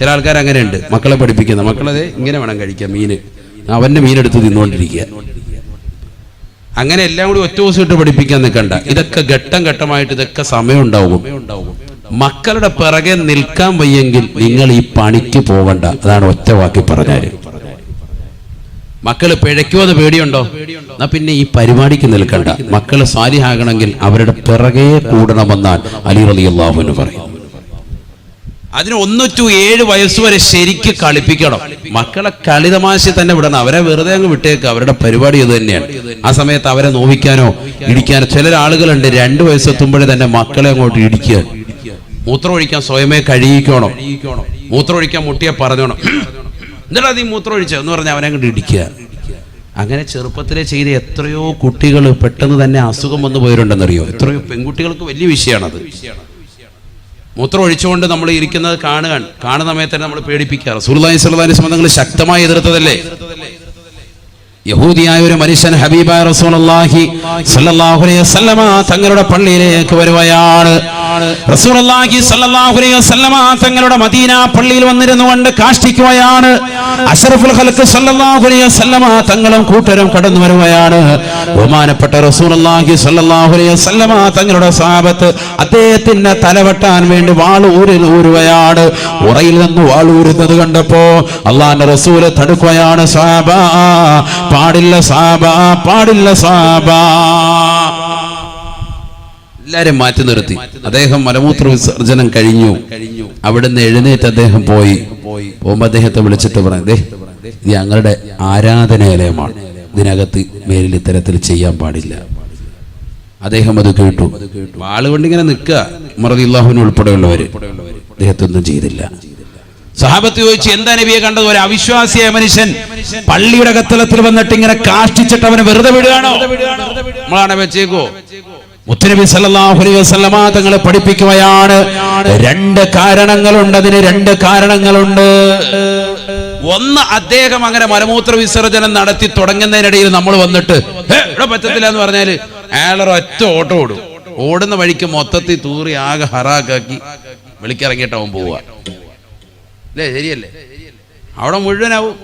ചില ആൾക്കാർ അങ്ങനെയുണ്ട്, മക്കളെ പഠിപ്പിക്കുന്ന. മക്കളത് ഇങ്ങനെ വേണം കഴിക്കാൻ, മീന് അവന്റെ മീനെടുത്ത് തിന്നുകൊണ്ടിരിക്കുക. അങ്ങനെ എല്ലാം കൂടി ഒറ്റ ദിവസം ഇട്ട് പഠിപ്പിക്കാൻ നിൽക്കണ്ട. ഇതൊക്കെ ഘട്ടം ഘട്ടമായിട്ട് ഇതൊക്കെ സമയം ഉണ്ടാവും. മക്കളുടെ പിറകെ നിൽക്കാൻ വയ്യെങ്കിൽ നിങ്ങൾ ഈ പണിക്ക് പോകണ്ട. അതാണ് ഒറ്റ വാക്കി പറഞ്ഞാല്. മക്കള് പിഴയ്ക്കുമെന്ന് പേടിയുണ്ടോ? എന്നാ പിന്നെ ഈ പരിപാടിക്ക് നിൽക്കണ്ട. മക്കള് സാലിഹാകണമെങ്കിൽ അവരുടെ പിറകെ കൂടണമെന്നാണ് അലി റളിയല്ലാഹു അൻഹു പറയും. അതിന് 1 to 7 വയസ്സ് വരെ ശരിക്ക് കളിപ്പിക്കണം. മക്കളെ കളിതമാശ തന്നെ വിടണം. അവരെ വെറുതെ അങ്ങ് വിട്ടേക്ക്. അവരുടെ പരിപാടി ഇത് തന്നെയാണ്. ആ സമയത്ത് അവരെ നോവിക്കാനോ ഇടിക്കാനോ ചില ആളുകളുണ്ട്. 2 വയസ്സെത്തുമ്പോഴേ തന്നെ മക്കളെ അങ്ങോട്ട് ഇടിക്കുക. മൂത്രമൊഴിക്കാൻ സ്വയമേ കഴിയിക്കണം. മൂത്രമൊഴിക്കാൻ മുട്ടിയെ പറഞ്ഞോണം. എന്നിട്ടാ നീ മൂത്രമൊഴിച്ച എന്ന് പറഞ്ഞാൽ അവനെ അങ്ങോട്ട് ഇടിക്കുക. അങ്ങനെ ചെറുപ്പത്തിലെ ചെയ്ത എത്രയോ കുട്ടികൾ പെട്ടെന്ന് തന്നെ അസുഖം വന്നു പോയിട്ടുണ്ടെന്നറിയോ? എത്രയോ പെൺകുട്ടികൾക്ക് വലിയ വിഷയമാണത്. മൂത്രം ഒഴിച്ചുകൊണ്ട് നമ്മൾ ഇരിക്കുന്നത് കാണുന്ന സമയത്ത് തന്നെ നമ്മൾ പേടിപ്പിക്കുക. റസൂലുള്ളാഹി സ്വല്ലല്ലാഹു അലൈഹി വസല്ലം തങ്ങൾ ശക്തമായി എതിർത്തതല്ലേ? യഹൂദിയായ ഒരു മനുഷ്യൻ ഹബീബായ റസൂലുള്ളാഹി സ്വല്ലല്ലാഹു അലൈഹി വസല്ലമ തങ്ങളുടെ പള്ളിയിലേക്ക് വരുകയാണ്. റസൂലുള്ളാഹി സ്വല്ലല്ലാഹു അലൈഹി വസല്ലമ തങ്ങളുടെ മദീന പള്ളിയിൽ വന്നിരുന്നുകൊണ്ട് കാഷ്ടിക്കുകയാണ്. അഷ്റഫുൽ ഖൽഖ് സ്വല്ലല്ലാഹു അലൈഹി വസല്ലമ തങ്ങളും കൂട്ടരും കടന്നു വരുകയാണ്. ബഹുമാനപ്പെട്ട റസൂലുള്ളാഹി സ്വല്ലല്ലാഹു അലൈഹി വസല്ലമ തങ്ങളുടെ സ്വഹാബത്ത് അദ്ദേഹത്തിന്റെ തലവെട്ടാൻ വേണ്ടി വാളൂരുകയാണ്. ഉറയിൽ നിന്ന് വാളൂരുന്നത് കണ്ടപ്പോ അല്ലാഹുവിന്റെ റസൂൽ തടുക്കുകയാണ്. സ്വഹാബ, പാടില്ല സ്വഹാബ, പാടില്ല സ്വഹാബ. എല്ലാരും മാറ്റി നിർത്തി. അദ്ദേഹം മലമൂത്ര വിസർജനം കഴിഞ്ഞു. അവിടുന്ന് എഴുന്നേറ്റ് അദ്ദേഹം പോകുമ്പോ അദ്ദേഹത്തെ വിളിച്ചിട്ട് പറഞ്ഞു, ഇത് ഞങ്ങളുടെ ആരാധനാലയമാണ്, ഇതിനകത്ത് മേലിൽ ഇത്തരത്തിൽ ചെയ്യാൻ പാടില്ല. അദ്ദേഹം അത് കേട്ടു. വാളുകൊണ്ട് ഇങ്ങനെ നിൽക്കുക. ഉമർ റളിയല്ലാഹു അൻഹു ഉൾപ്പെടെയുള്ളവര് അദ്ദേഹത്തൊന്നും ചെയ്തില്ല. സഹാബത്ത് ചോദിച്ചു, എന്താ നബിയെ കണ്ടത്? ഒരു അവിശ്വാസിയായ മനുഷ്യൻ പള്ളിയുടെ കത്തളത്തിൽ വന്നിട്ട് ഇങ്ങനെ കാഷ്ടിച്ചിട്ട് അവനെ വെറുതെ വിടുകയാണോ? നമ്മളാണ് വെച്ചേക്കോ? മുത്തുനബി സല്ലല്ലാഹു അലൈഹി വസല്ലമ തങ്ങളെ പഠിപ്പിക്കുകയാണ്. 2 കാരണങ്ങളുണ്ട്. അതിന് 2 കാരണങ്ങളുണ്ട്. ഒന്ന്, അദ്ദേഹം അങ്ങനെ മലമൂത്ര വിസർജനം നടത്തി തുടങ്ങുന്നതിനിടയിൽ നമ്മൾ വന്നിട്ട് ഇവിടെ പറ്റത്തില്ല എന്ന് പറഞ്ഞാല് അയാളൊരു ഒറ്റ ഓട്ടം ഓടും. ഓടുന്ന വഴിക്ക് മൊത്തത്തിൽ തൂറി ആകെ ഹറാക്കാക്കി വിളിക്കിറങ്ങിയിട്ടാവും പോവുക. അല്ലേ? ശരിയല്ലേ? അവിടെ മുഴുവനാവും.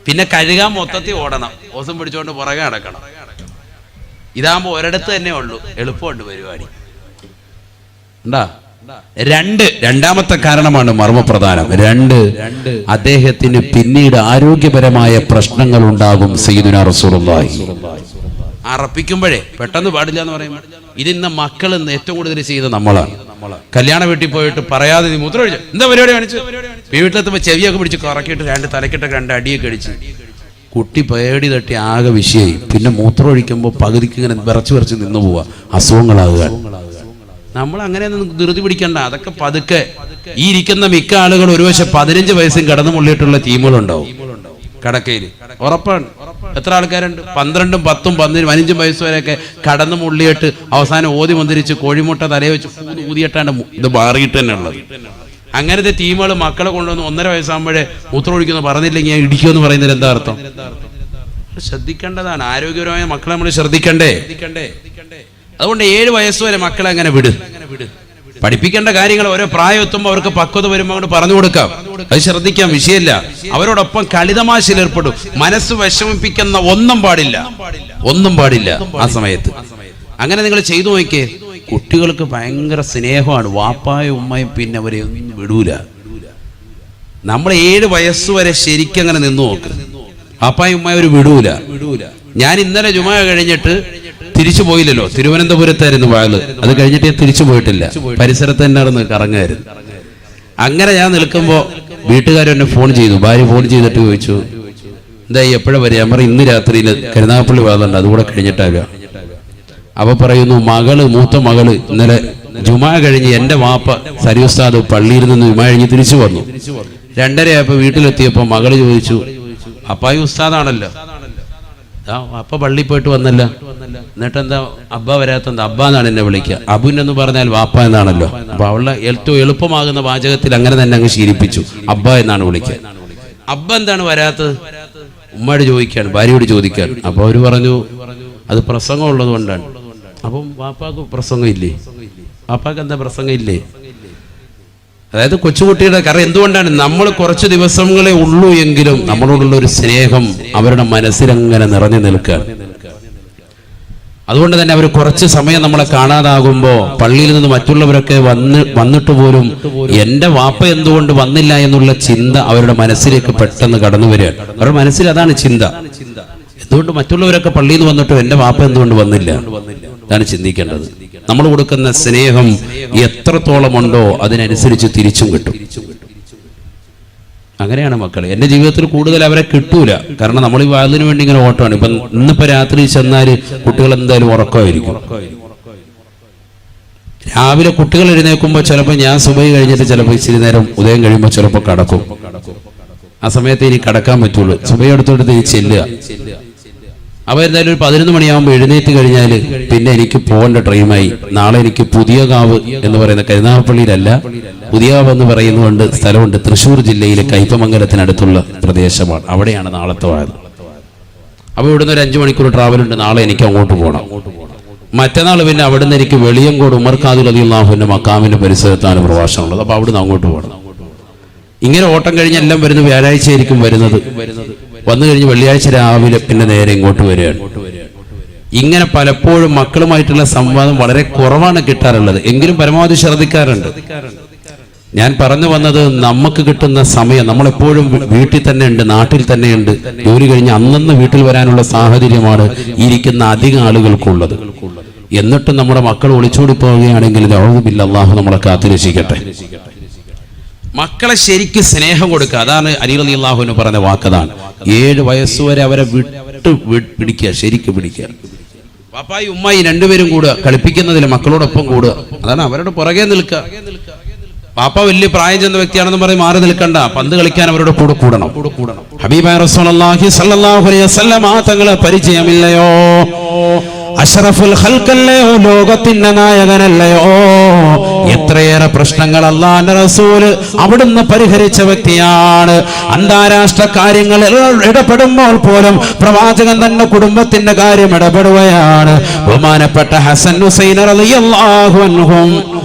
പിന്നെ കഴുകാൻ മൊത്തത്തിൽ ഓടണം. ഓസം പിടിച്ചോണ്ട് പുറകെ നടക്കണം. ഇതാകുമ്പോ ഒരിടത്ത് തന്നെ ഉള്ളൂ, എളുപ്പമുണ്ട് പരിപാടി. ഉണ്ടാ? 2, രണ്ടാമത്തെ കാരണമാണ് മർമ്മപ്രധാനം. 2, അദ്ദേഹത്തിന് പിന്നീട് ആരോഗ്യപരമായ പ്രശ്നങ്ങൾ ഉണ്ടാകും. സയ്യിദുനാ റസൂലുള്ളാഹി അറപ്പിക്കുമ്പോഴേ പെട്ടെന്ന് പാടില്ല എന്ന് പറയുമ്പോൾ ഇതിന്ന് മക്കൾ ഏറ്റവും കൂടുതൽ ചെയ്ത് നമ്മളാണ്. കല്യാണ വീട്ടിൽ പോയിട്ട് പറയാതെ നീ മൂത്രം ഒഴിച്ചു, എന്താ പരിപാടി കാണിച്ചു? വീട്ടിലെത്തുമ്പോൾ ചെവിയൊക്കെ പിടിച്ച് കറക്കിയിട്ട് തലക്കിട്ടൊക്കെ 2 അടിയൊക്കെ അടിച്ച് കുട്ടി പേടി തട്ടി ആകെ വിഷയമായി. പിന്നെ മൂത്രം ഒഴിക്കുമ്പോൾ പകുതിക്ക് ഇങ്ങനെ വിറച്ച് നിന്ന് പോവുക, അസുഖങ്ങളാകുക. നമ്മൾ അങ്ങനെയൊന്നും ധൃതി പിടിക്കണ്ട. അതൊക്കെ പതുക്കെ. ഈ ഇരിക്കുന്ന മിക്ക ആളുകൾ ഒരുപക്ഷെ 15 വയസ്സും കടന്നു മുള്ളിയിട്ടുള്ള ടീമുകളുണ്ടാവും കടക്കയിൽ, ഉറപ്പാണ്. എത്ര ആൾക്കാരുണ്ട്? 12, 10, 15 വയസ്സ് വരെയൊക്കെ കടന്നു മുള്ളിയിട്ട് അവസാനം ഓതി മന്ദിരിച്ച് കോഴിമുട്ട തലയെ വെച്ച് ഊതിയിട്ടാണ് ഇത് മാറിയിട്ട് തന്നെ ഉള്ളത്. അങ്ങനത്തെ ടീമുകൾ മക്കളെ കൊണ്ടുവന്ന് 1.5 വയസ്സാകുമ്പോഴേ മൂത്രം ഒഴിക്കുന്നു പറഞ്ഞില്ലെങ്കിൽ ഞാൻ ഇടിക്കുമെന്ന് പറയുന്നതിൽ എന്താ അർത്ഥം? ശ്രദ്ധിക്കേണ്ടതാണ്. ആരോഗ്യപരമായ മക്കളെ നമ്മൾ ശ്രദ്ധിക്കണ്ടേ? അതുകൊണ്ട് 7 വയസ്സ് വരെ മക്കളെ അങ്ങനെ വിട്. പഠിപ്പിക്കേണ്ട കാര്യങ്ങൾ ഓരോ പ്രായം എത്തുമ്പോൾ അവർക്ക് പക്വത വരുമ്പോൾ അങ്ങോട്ട് പറഞ്ഞു കൊടുക്കാം, അത് ശ്രദ്ധിക്കാം, വിഷയമില്ല. അവരോടൊപ്പം കളിതമാശയിൽ ഏർപ്പെടും. മനസ്സ് വിഷമിപ്പിക്കുന്ന ഒന്നും പാടില്ല ആ സമയത്ത്. അങ്ങനെ നിങ്ങൾ ചെയ്തു നോക്കിയേ. കുട്ടികൾക്ക് ഭയങ്കര സ്നേഹമാണ് വാപ്പായും ഉമ്മയും, പിന്നെ അവരെ ഒന്നും വിടൂല. നമ്മൾ 7 വയസ്സ് വരെ ശരിക്കും അങ്ങനെ നിന്ന് നോക്ക്. വാപ്പായും ഉമ്മയും അവർ വിടൂല. ഞാൻ ഇന്നലെ ജുമാ കഴിഞ്ഞിട്ട് തിരിച്ചു പോയില്ലല്ലോ, തിരുവനന്തപുരത്തായിരുന്നു വാഴ്. അത് കഴിഞ്ഞിട്ട് ഞാൻ തിരിച്ചു പോയിട്ടില്ല, പരിസരത്ത് തന്നെ നടന്ന് കറങ്ങായിരുന്നു. അങ്ങനെ ഞാൻ നിൽക്കുമ്പോൾ വീട്ടുകാരെന്നെ ഫോൺ ചെയ്തു. ഭാര്യ ഫോൺ ചെയ്തിട്ട് ചോദിച്ചു, എന്താ എപ്പോഴാ വരിക? ഞാൻ പറയും, ഇന്ന് രാത്രിയിൽ കരുനാഗപ്പള്ളി വാദമുണ്ട്, അതുകൂടെ കഴിഞ്ഞിട്ടാകുക. അവ പറയുന്നു, മൂത്ത മകള് ഇന്നലെ ജുമാ കഴിഞ്ഞ് എൻ്റെ വാപ്പ സരി ഉസ്താദ് പള്ളിയിൽ നിന്ന് ജുമാ കഴിഞ്ഞ് തിരിച്ചു വന്നു. 2:30 ആയപ്പോൾ വീട്ടിലെത്തിയപ്പോൾ മകള് ചോദിച്ചു, അപ്പായി ഉസ്താദാണല്ലോ, അപ്പ പള്ളിയിൽ പോയിട്ട് വന്നല്ല, എന്നിട്ട് എന്താ അബ്ബ വരാത്തെന്താ? അബ്ബ എന്നാണ് എന്നെ വിളിക്കുക. അബുനെന്ന് പറഞ്ഞാൽ വാപ്പ എന്നാണല്ലോ. അപ്പൊ അവളെ ഏറ്റവും എളുപ്പമാകുന്ന വാചകത്തിൽ അങ്ങനെ തന്നെ അങ്ങ് ശീലിപ്പിച്ചു, അബ്ബ എന്നാണ് വിളിക്കുക. അബ്ബ എന്താണ് വരാത്തത്? ഉമ്മയോട് ചോദിക്കാണ്, ഭാര്യയോട് ചോദിക്കാൻ. അപ്പൊ അവര് പറഞ്ഞു, അത് പ്രസംഗം ഉള്ളത് കൊണ്ടാണ്. അപ്പം വാപ്പാക്ക് പ്രസംഗം ഇല്ലേ? വാപ്പാക്ക് എന്താ പ്രസംഗം ഇല്ലേ? അതായത് കൊച്ചുകുട്ടിയുടെ കാരണം എന്തുകൊണ്ടാണ്? നമ്മൾ കുറച്ച് ദിവസങ്ങളെ ഉള്ളൂ എങ്കിലും നമ്മളോടുള്ള ഒരു സ്നേഹം അവരുടെ മനസ്സിലങ്ങനെ നിറഞ്ഞു നിൽക്കുക. അതുകൊണ്ട് തന്നെ അവർ കുറച്ച് സമയം നമ്മളെ കാണാതാകുമ്പോൾ പള്ളിയിൽ നിന്ന് മറ്റുള്ളവരൊക്കെ വന്നിട്ട് പോലും എൻ്റെ വാപ്പ എന്തുകൊണ്ട് വന്നില്ല എന്നുള്ള ചിന്ത അവരുടെ മനസ്സിലേക്ക് പെട്ടെന്ന് കടന്നു വരിക. അവരുടെ മനസ്സിൽ അതാണ് ചിന്ത. എന്തുകൊണ്ട് മറ്റുള്ളവരൊക്കെ പള്ളിയിൽ നിന്ന് വന്നിട്ടും എൻ്റെ വാപ്പ എന്തുകൊണ്ട് വന്നില്ല? ഇതാണ് ചിന്തിക്കേണ്ടത്. നമ്മൾ കൊടുക്കുന്ന സ്നേഹം എത്രത്തോളം ഉണ്ടോ അതിനനുസരിച്ച് തിരിച്ചും കിട്ടും. അങ്ങനെയാണ് മക്കൾ. എൻ്റെ ജീവിതത്തിൽ കൂടുതൽ അവരെ കിട്ടൂല. കാരണം നമ്മൾ ഈ വാതിന് വേണ്ടി ഇങ്ങനെ ഓട്ടമാണ്. ഇപ്പം ഇന്നിപ്പോൾ രാത്രി ചെന്നാൽ കുട്ടികൾ എന്തായാലും ഉറക്കമായിരിക്കും. രാവിലെ കുട്ടികൾ എഴുന്നേൽക്കുമ്പോൾ ചിലപ്പോൾ ഞാൻ സുബഹി കഴിഞ്ഞിട്ട് ചിലപ്പോൾ ഇച്ചിരി നേരം ഉദയം കഴിയുമ്പോൾ ചിലപ്പോൾ കടക്കും. ആ സമയത്ത് ഇനി കടക്കാൻ പറ്റുള്ളൂ. സുബഹി എടുത്തോട്ട് ഇനി ചെല്ലുക. അപ്പോൾ എന്തായാലും ഒരു 11 മണിയാകുമ്പോൾ എഴുന്നേറ്റ് കഴിഞ്ഞാൽ പിന്നെ എനിക്ക് പോകേണ്ട ടൈമായി. നാളെ എനിക്ക് പുതിയകാവ് എന്ന് പറയുന്ന കരുനാഗപ്പള്ളിയിലല്ല, പുതിയകാവ് എന്ന് പറയുന്നതുകൊണ്ട് സ്ഥലമുണ്ട്, തൃശ്ശൂർ ജില്ലയിലെ കയ്പമംഗലത്തിനടുത്തുള്ള പ്രദേശമാണ്. അവിടെയാണ് നാളത്തെ വാഴ. അപ്പോൾ ഇവിടുന്ന് ഒരു 5 മണിക്കൂർ ട്രാവലുണ്ട്. നാളെ എനിക്ക് അങ്ങോട്ട് പോകണം. മറ്റന്നാൾ പിന്നെ അവിടുന്ന് എനിക്ക് വെളിയങ്കോട് ഉമർ ഖാദി റളിയല്ലാഹുവിന്റെ മക്കാമിന്റെ പരിസരത്താണ് പ്രഭാഷണമുള്ളത്. അപ്പോൾ അവിടുന്ന് അങ്ങോട്ട് പോകണം. ഇങ്ങനെ ഓട്ടം കഴിഞ്ഞ് എല്ലാം വരുന്നത് വ്യാഴാഴ്ച ആയിരിക്കും വരുന്നത്. വന്നു കഴിഞ്ഞ് വെള്ളിയാഴ്ച രാവിലെ പിന്നെ നേരെ ഇങ്ങോട്ട് വരികയാണ്. ഇങ്ങനെ പലപ്പോഴും മക്കളുമായിട്ടുള്ള സംവാദം വളരെ കുറവാണ് കിട്ടാറുള്ളത്. എങ്കിലും പരമാവധി ശ്രദ്ധിക്കാറുണ്ട്. ഞാൻ പറഞ്ഞു വന്നത്, നമുക്ക് കിട്ടുന്ന സമയം നമ്മളെപ്പോഴും വീട്ടിൽ തന്നെ ഉണ്ട്, നാട്ടിൽ തന്നെ ഉണ്ട്. ജോലി കഴിഞ്ഞ് അന്നന്ന് വീട്ടിൽ വരാനുള്ള സാഹചര്യമാണ് ഇരിക്കുന്ന അധികം ആളുകൾക്കുള്ളത്. എന്നിട്ടും നമ്മുടെ മക്കൾ ഒളിച്ചോടി പോവുകയാണെങ്കിൽ ഔദുബില്ലാ, അല്ലാഹു നമ്മളെ കാത്തുരക്ഷിക്കട്ടെ. മക്കളെ ശരിക്ക് സ്നേഹം കൊടുക്കുക. അതാണ് അലി റളിയല്ലാഹു അൻഹു പറഞ്ഞ വാക്കതാണ്. 7 വയസ്സുവരെ അവരെ പിടിക്കുക, ശരിക്ക് പിടിക്കുക. പാപ്പായി ഉമ്മായി രണ്ടുപേരും കൂടുക, കളിപ്പിക്കുന്നതിൽ മക്കളോടൊപ്പം കൂടുക. അതാണ് അവരുടെ പുറകെ നിൽക്കുക. പാപ്പ വലിയ പ്രായം ചെന്ന വ്യക്തിയാണെന്ന് പറഞ്ഞ് മാറി നിൽക്കണ്ട, പന്ത് കളിക്കാൻ അവരുടെ കൂടെ കൂടണം. ഹബീബായ റസൂലുള്ളാഹി സ്വല്ലല്ലാഹു അലൈഹി വസല്ലം തങ്ങളെ പരിചയമില്ലയോ? അഷ്റഫുൽ ഖൽഖല്ലയോ, ലോകത്തിന്റെ നായകനല്ലയോ? എത്രയേറെ പ്രശ്നങ്ങൾ അല്ലാഹുവിന്റെ റസൂല് അവിടുന്ന് പരിഹരിച്ച വ്യക്തിയാണ്. അന്താരാഷ്ട്ര കാര്യങ്ങളിൽ ഇടപെടുമ്പോൾ പോലും പ്രവാചകൻ തന്നെ കുടുംബത്തിന്റെ കാര്യം ഇടപെടുകയാണ്. ബഹുമാനപ്പെട്ട ഹസൻ ഹുസൈൻ റളിയല്ലാഹു അൻഹും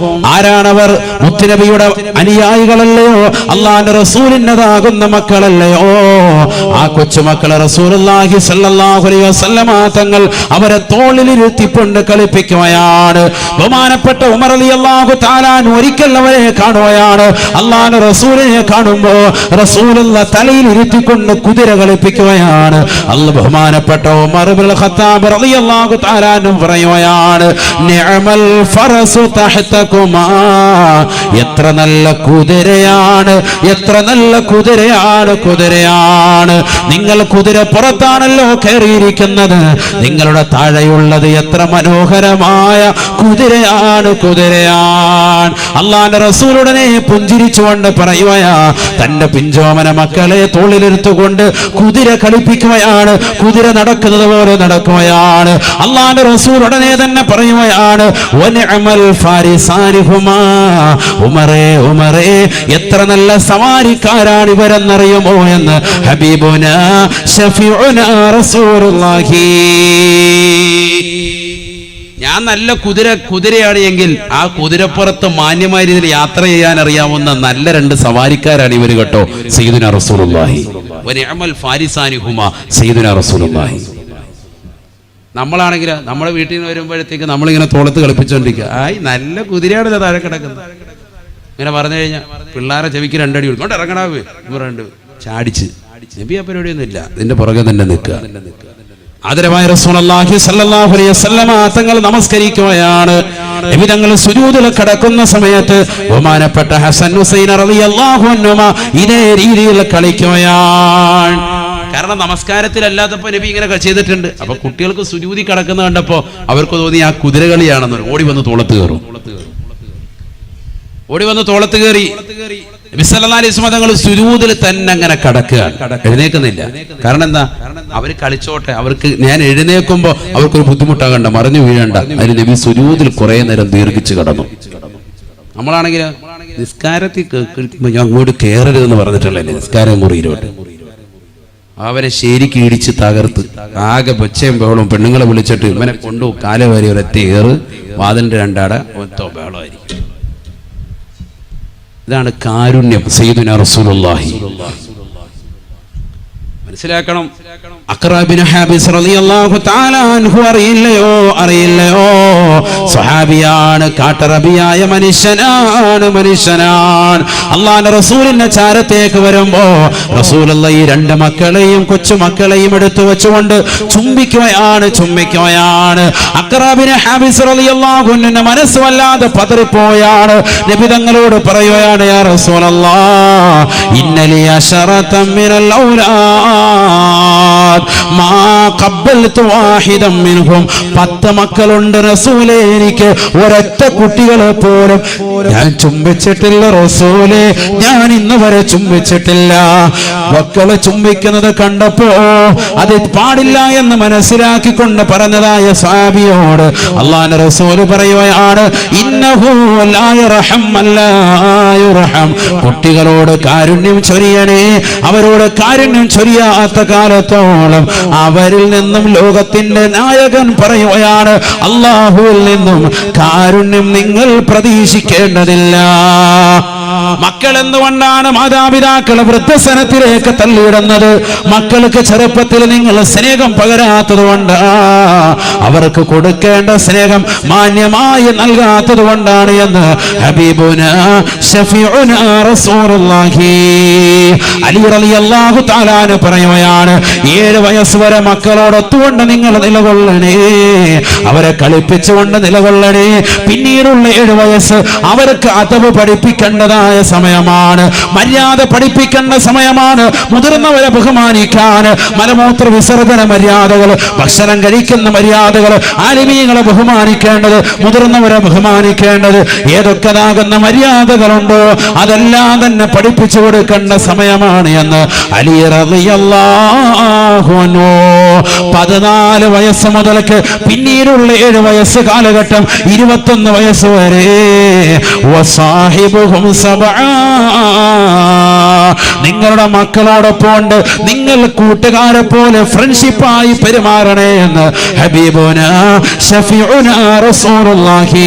ആരാണവർ? മുത്തുനബിയുടെ അനുയായികളല്ലയോ, അള്ളാന്റെ റസൂലിൻ്റെതാകുന്ന മക്കളല്ലയോ? ആ കൊച്ചുമക്കളെ റസൂലുള്ളാഹി സ്വല്ലല്ലാഹു അലൈഹി വസല്ലമ തങ്ങൾ അവരെ തോളിലിരുത്തിക്കൊണ്ട് കളിപ്പിക്കുകയാണ്. ബഹുമാനപ്പെട്ട ഉമർ റളിയല്ലാഹു തആല ഒരിക്കൽ അവരെ കാണുകയാണ്. അള്ളാന്റെ റസൂലിനെ കാണുമ്പോ റസൂലുള്ള തലയിൽ ഇരുത്തിക്കൊണ്ട് കുതിര കളിപ്പിക്കുകയാണ്. ബഹുമാനപ്പെട്ട ഉമർ ഇബ്നുൽ ഖത്താബ് റളിയല്ലാഹു തആല പറയുകയാണ്, നിഅമൽ ഫറസു തഹ്തകുമാ, എത്ര നല്ല കുതിരയാണ്, എത്ര നല്ല കുതിരയാണ്. നിങ്ങൾ കുതിര പുറത്താണല്ലോ കയറിയിരിക്കുന്നത്, നിങ്ങളുടെ താഴെയുള്ളത് എത്ര മനോഹരമായ കുതിരയാണ്. അള്ളാന്റെ റസൂലുടനെ പുഞ്ചിരിച്ചുകൊണ്ട് പറയുകയാ, തന്റെ പിഞ്ചോമന മക്കളെ തോളിലെടുത്തുകൊണ്ട് കുതിര കളിപ്പിക്കുകയാണ്. കുതിര നടക്കുന്നത് പോലെ നടക്കുകയാണ്. അള്ളാന്റെ റസൂൽ ഉടനെ തന്നെ പറയുകയാണ്, വനിഅമൽ ഫാരിസാനിഹുമാ, ഉമറേ ഉമറേ, എത്ര നല്ല സവാരിക്കാരാണ് ഇവരെന്നറിയുമോ എന്ന് ഹബീബുനാ ശഫീഉനാ റസൂലുള്ളാഹി. ഞാൻ നല്ല കുതിരയാണ് എങ്കിൽ ആ കുതിരപ്പുറത്ത് മാന്യമായ രീതിയിൽ യാത്ര ചെയ്യാൻ അറിയാവുന്ന നല്ല രണ്ട് സവാരിക്കാരാണ് ഇവർ കേട്ടോ, സയ്യിദുനാ റസൂലുള്ളാഹി. വനിഅമൽ ഫാരിസാനിഹുമാ സയ്യിദുനാ റസൂലുള്ളാഹി. നമ്മളാണെങ്കിൽ നമ്മുടെ വീട്ടിൽ നിന്ന് വരുമ്പോഴത്തേക്ക് നമ്മളിങ്ങനെ തോളത്ത് കളിപ്പിച്ചുകൊണ്ടിരിക്കുക, ആയി നല്ല കുതിരയാണല്ലോ താഴെ കിടക്കുന്നത്. ഇങ്ങനെ പറഞ്ഞു കഴിഞ്ഞാൽ പിള്ളേരെ ചെവിക്ക് രണ്ടടി കൊടുക്കും, ഇറങ്ങണാവ് ഇവരുണ്ട് ചാടിച്ച്. നബി ആ പരിപാടിയൊന്നും ഇല്ല, ഇതിന്റെ പുറകെ തന്നെ നിൽക്കുക. ആദരവായ റസൂലുള്ളാഹി സ്വല്ലല്ലാഹു അലൈഹി വസല്ലമ തങ്ങൾ നമസ്കരിക്കുകയാണ്. നബി തങ്ങൾ സുജൂദിൽ കിടക്കുന്ന സമയത്ത് ബഹുമാനപ്പെട്ട ഹസൻ ഹുസൈൻ റളിയല്ലാഹു അൻഹുമാ ഇതേ രീതിയിൽ കളിക്കുകയാണ്. കാരണം നമസ്കാരത്തിലല്ലാത്തപ്പോ നബി ഇങ്ങനെ ചെയ്തിട്ടുണ്ട്. അപ്പൊ കുട്ടികൾക്ക് സുജൂദി കിടക്കുന്ന കണ്ടപ്പോ അവർക്ക് തോന്നി ആ കുതിരകളിയാണെന്ന്. ഓടി വന്ന് തോളത്ത് കയറും. നബി സല്ലല്ലാഹു അലൈഹി വസല്ലം തങ്ങൾ സുജൂദിൽ തന്നെ അങ്ങനെ കിടക്കുകയാണ്, എഴുന്നേക്കുന്നില്ല. കാരണം എന്താ? അവര് കളിച്ചോട്ടെ, അവർക്ക് ഞാൻ എഴുന്നേക്കുമ്പോ അവർക്കൊരു ബുദ്ധിമുട്ടാകണ്ട, മറിഞ്ഞു വീഴണ്ട. അതിന് നബി സുജൂദിൽ കുറെ നേരം ദീർഘിച്ച് കിടന്നു. നമ്മളാണെങ്കിൽ നിസ്കാരത്തിൽ അങ്ങോട്ട് കയറരുതെന്ന് പറഞ്ഞിട്ടുള്ളേ, നിസ്കാരം മുറിയിലോട്ട് അവനെ ശരിക്ക് ഇടിച്ച് തകർത്ത് ആകെ ബൊച്ചയും ബഹളവും. പെണ്ണുങ്ങളെ വിളിച്ചിട്ട് ഇവനെ കൊണ്ടു കാല വരെ ഒരൊറ്റ ഏറ്, വാതിലിന്റെ രണ്ടാട ഒത്തോ ബഹളമായിരിക്കും. ഇതാണ് കാരുണ്യം സയ്യിദുനാ റസൂലുള്ളാഹി. മനസ്സിലാക്കണം. അഖ്റാ ബിൻ ഹാബിസ് റളിയല്ലാഹു തആല അൻഹു അറിയില്ലയോ സ്വഹാബിയാണ്, കാട്ടറബിയായ മനുഷ്യനാണ്. അല്ലാഹുവിന്റെ റസൂലിന്റെ ചാരത്തേക്ക് വരുമ്പോ റസൂലുള്ളാഹി ഈ രണ്ട് മക്കളെയും കൊച്ചുമക്കളെയും എടുത്തു വെച്ചുകൊണ്ട് ചുംബിക്കുകയാണ്. അഖ്റാ ബിൻ ഹാബിസ് റളിയല്ലാഹു അൻഹുവിന്റെ മനസ്സ് വല്ലാതെ പതറിപ്പോയാണ്. നബി തങ്ങളോട് പറയുകയാണ്, യാ റസൂലല്ലാഹ്, ഇന്നലി അശറതൻ മിനൽ ഔലാദ് മാ ഖബ്ബൽതു വാഹിദൻ മിൻഹും, 10 മക്കളുണ്ട് റസൂലേ, എനിക്ക് ഒരൊറ്റ കുട്ടികളെ പോലും ഞാൻ ചുംബിച്ചിട്ടില്ല റസൂലേ, ഞാൻ ഇന്ന് വരെ ചുംബിച്ചിട്ടില്ല. മക്കളെ ചുംബിക്കുന്നത് കണ്ടപ്പോ അത് പാടില്ല എന്ന് മനസ്സിലാക്കിക്കൊണ്ട് പറഞ്ഞതായ സ്വഹാബിയോട് അല്ലാഹുവിന്റെ റസൂൽ പറയുകയാണ്, ഇന്നഹു ലാ യർഹം അല്ലാ യുർഹം, കുട്ടികളോട് കാരുണ്യം ചൊരിയണേ, അവരോട് കാരുണ്യം ചൊരിയാത്ത കാലത്തോളം അവരിൽ നിന്നും ലോകത്തിന്റെ നായകൻ പറയുകയാണ്, അല്ലാഹുവിൽ നിന്നും കാരുണ്യം നിങ്ങൾ പ്രതീക്ഷിക്കേണ്ടതില്ല. മക്കൾ എന്തുകൊണ്ടാണ് മാതാപിതാക്കളെ വൃദ്ധസനത്തിലേക്ക് തള്ളിയിടുന്നത്? മക്കൾക്ക് ചെറുപ്പത്തിൽ നിങ്ങൾ സ്നേഹം പകരാത്തത് കൊണ്ട്, അവർക്ക് കൊടുക്കേണ്ട സ്നേഹം മാന്യമായി നൽകാത്തത് കൊണ്ടാണ് എന്ന് ഹബീബുനാ ശഫീഉനാ റസൂലുള്ളാഹി അലി റളിയല്ലാഹു തആല പറയുകയാണ്, 7 വയസ്സ് വരെ മക്കളോടൊത്തുകൊണ്ട് നിങ്ങൾ നിലകൊള്ളണേ, അവരെ കളിപ്പിച്ചുകൊണ്ട് നിലകൊള്ളണേ. പിന്നീടുള്ള 7 വയസ്സ് അവർക്ക് അദബ് പഠിപ്പിക്കേണ്ടതായ സമയമാണ്, മര്യാദ പഠിപ്പിക്കേണ്ട സമയമാണ്. മുതിർന്നവരെ ബഹുമാനിക്കാൻ, മലമൂത്ര വിസർജന മര്യാദകൾ, ഭക്ഷണം കഴിക്കുന്ന മര്യാദകൾ, ആലിമീങ്ങളെ ബഹുമാനിക്കേണ്ടത്, മുതിർന്നവരെ ബഹുമാനിക്കേണ്ടത്, ഏതൊക്കെയാകുന്ന മര്യാദകളുണ്ടോ അതെല്ലാം തന്നെ പഠിപ്പിച്ചു കൊടുക്കേണ്ട സമയമാണ് എന്ന് അലി റളിയല്ലാഹു അൻഹു 14 വയസ്സ് മുതൽക്ക് പിന്നീടുള്ള 7 വയസ്സ് കാലഘട്ടം 21 വയസ്സ് വരെ വസാഹിബുഹും 7 നിങ്ങളുടെ മക്കളോടൊപ്പം നിങ്ങൾ കൂട്ടുകാരെ പോലെ ഫ്രണ്ട്ഷിപ്പായി പെരുമാറണേ എന്ന് ഹബീബുനാ ശഫീഉനാ റസൂലുള്ളാഹി.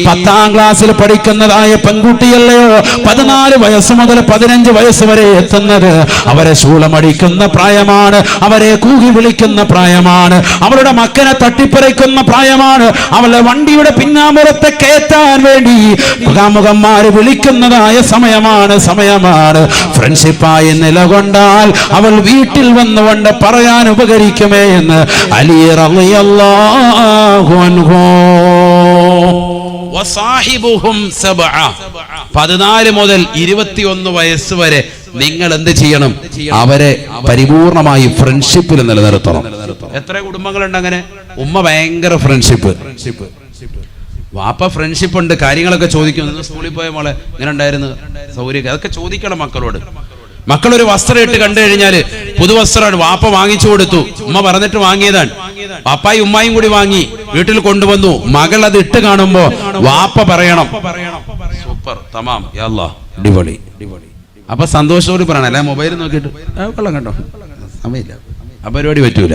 10ാം ക്ലാസ്സിൽ പഠിക്കുന്നതായ പെൺകുട്ടിയല്ലയോ 14 വയസ്സ് മുതൽ 15 വയസ്സ് വരെ എത്തുന്നത്? അവരെ ശൂലമടിക്കുന്ന പ്രായമാണ്, അവരെ കൂകി വിളിക്കുന്ന പ്രായമാണ്, അവരുടെ മക്കനെ തട്ടിപ്പറിക്കുന്ന പ്രായമാണ്, അവളുടെ വണ്ടിയുടെ പിന്നാമ്പുറത്തെ കയറ്റാൻ വേണ്ടി കാമുകന്മാര് വിളിക്കുന്നതായ സമയമാണ്. ഫ്രണ്ട്ഷിപ്പായി നിലകൊണ്ടാൽ അവൾ വീട്ടിൽ വന്നുകൊണ്ട് പറയാൻ ഉപകരിക്കുമേ എന്ന് അലി റളിയല്ലാഹു അൻഹു. വസാഹിബുഹും സബഅ, 14 മുതൽ 21 വയസ്സ് വരെ നിങ്ങൾ എന്ത് ചെയ്യണം? അവരെ പരിപൂർണമായി ഫ്രണ്ട്ഷിപ്പിൽ നിലനിർത്തണം. എത്ര കുടുംബങ്ങളുണ്ട് അങ്ങനെ? ഉമ്മ ഭയങ്കര ഫ്രണ്ട്ഷിപ്പ്, വാപ്പ ഫ്രണ്ട്ഷിപ്പ് ഉണ്ട്, കാര്യങ്ങളൊക്കെ ചോദിക്കുന്നു. സ്കൂളിൽ പോയ മോളെ ഇങ്ങനെ ഉണ്ടായിരുന്നു, സൗകര്യം, അതൊക്കെ ചോദിക്കണം മക്കളോട്. മക്കളൊരു വസ്ത്രം ഇട്ട് കണ്ടു കഴിഞ്ഞാല് പുതുവസ്ത്രമാണ്, വാപ്പ വാങ്ങിച്ചു കൊടുത്തു, ഉമ്മ പറഞ്ഞിട്ട് വാങ്ങിയതാണ്, വാപ്പായും ഉമ്മായും കൂടി വാങ്ങി വീട്ടിൽ കൊണ്ടുവന്നു. മകൾ അത് ഇട്ട് കാണുമ്പോ വാപ്പ പറയണം സൂപ്പർ, തമാം, യാ അല്ലാഹ്, അടിപൊളി. അപ്പൊ സന്തോഷത്തോട് പറയണം, അല്ലെ മൊബൈൽ നോക്കിയിട്ട് കൊള്ളാം കണ്ടോ, സമയമില്ല, ആ പരിപാടി പറ്റൂല.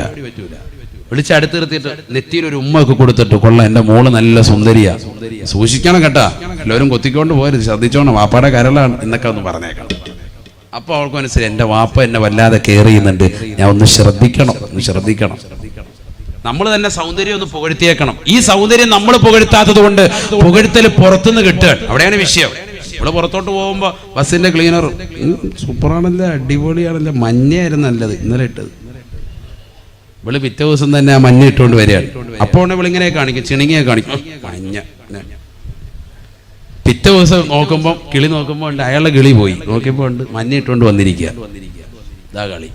വിളിച്ചടുത്ത് നിർത്തിയിട്ട് നെറ്റിയിൽ ഒരു ഉമ്മ ഒക്കെ കൊടുത്തിട്ട്, കൊള്ളാം എന്റെ മോള് നല്ല സുന്ദരിയാ, സൂക്ഷിക്കണം കേട്ടാ, എല്ലാവരും കൊത്തിക്കൊണ്ട് പോരുത്, ശ്രദ്ധിച്ചോണം, വാപ്പാടെ കരളാണ് എന്നൊക്കെ ഒന്ന് പറഞ്ഞേക്കണം. അപ്പൊ അവൾക്ക് മനസ്സിലായി എന്റെ വാപ്പ എന്നെ വല്ലാതെ കെയർ ചെയ്യുന്നുണ്ട്, ഞാൻ ഒന്ന് ശ്രദ്ധിക്കണം. നമ്മൾ തന്നെ സൗന്ദര്യം ഒന്ന് പുകഴ്ത്തിയേക്കണം. ഈ സൗന്ദര്യം നമ്മൾ പുകഴ്ത്താത്തത് കൊണ്ട് പുകഴ്ത്തൽ പുറത്തുനിന്ന് കിട്ടുകയാണ്. അവിടെയാണ് വിഷയം. ഇവിടെ പുറത്തോട്ട് പോകുമ്പോ ബസ്സിന്റെ ക്ലീനർ സൂപ്പറാണല്ലേ, അടിപൊളിയാണല്ലേ, മഞ്ഞയായിരുന്നു നല്ലത് ഇന്നലെ ഇട്ടത്. ഇവള് പിറ്റേ ദിവസം തന്നെ ആ മഞ്ഞ ഇട്ടുകൊണ്ട് വരികയാണ്. അപ്പോൾ ഇവളിങ്ങനെ കാണിക്കും, ചിണുങ്ങിയെ കാണിക്കും, മഞ്ഞ. പിറ്റേ ദിവസം നോക്കുമ്പോൾ കിളി നോക്കുമ്പോൾ ഉണ്ട് അയാളുടെ കിളി പോയി, നോക്കുമ്പോൾ ഉണ്ട് മഞ്ഞ ഇട്ടുകൊണ്ട് വന്നിരിക്കുക. ഇതാ കളി.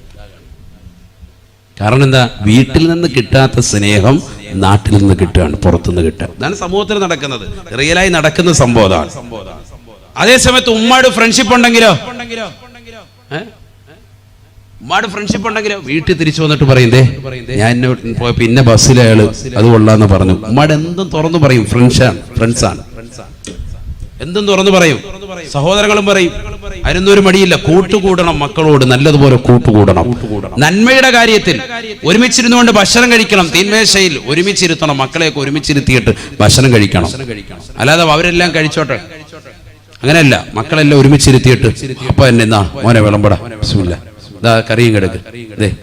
കാരണം എന്താ? വീട്ടിൽ നിന്ന് കിട്ടാത്ത സ്നേഹം നാട്ടിൽ നിന്ന് കിട്ടുകയാണ്, പുറത്തുനിന്ന് കിട്ടുക. ഇതാണ് സമൂഹത്തിൽ നടക്കുന്നത്, റിയലായി നടക്കുന്ന സംഭവമാണ്. അതേസമയത്ത് ഉമ്മാട് ഫ്രണ്ട്ഷിപ്പ് ഉണ്ടെങ്കിലോ, ഉമ്മാട് ഫ്രണ്ട്ഷിപ്പ് ഉണ്ടെങ്കിലോ വീട്ടിൽ തിരിച്ചു വന്നിട്ട് പറയുന്നേ, ഞാൻ പോയ പിന്നെ ബസ്സിലെ അയാള് അത് കൊള്ളാന്ന് പറഞ്ഞു. ഉമ്മാട് എന്തും തുറന്നു പറയും, ഫ്രണ്ട്സാണ്, എന്തും തുറന്നു പറയും. സഹോദരങ്ങളും പറയും, അതിനൊന്നും ഒരു മടിയില്ല. കൂട്ടുകൂടണം, മക്കളോട് നല്ലതുപോലെ കൂട്ടുകൂടണം. നന്മയുടെ കാര്യത്തിൽ ഒരുമിച്ചിരുന്നുകൊണ്ട് ഭക്ഷണം കഴിക്കണം, തീന്മേശയിൽ ഒരുമിച്ചിരുത്തണം, മക്കളെയൊക്കെ ഒരുമിച്ചിരുത്തിയിട്ട് ഭക്ഷണം കഴിക്കണം. അല്ലാതെ അവരെല്ലാം കഴിച്ചോട്ടെ, അങ്ങനെയല്ല. മക്കളെല്ലാം ഒരുമിച്ചിരുത്തിയിട്ട് അപ്പൊ എന്നെ എന്നാ മോനെ വിളമ്പടാ, ബിസ്മില്ലാ, ഇതാ കറിയും കിടക്ക്,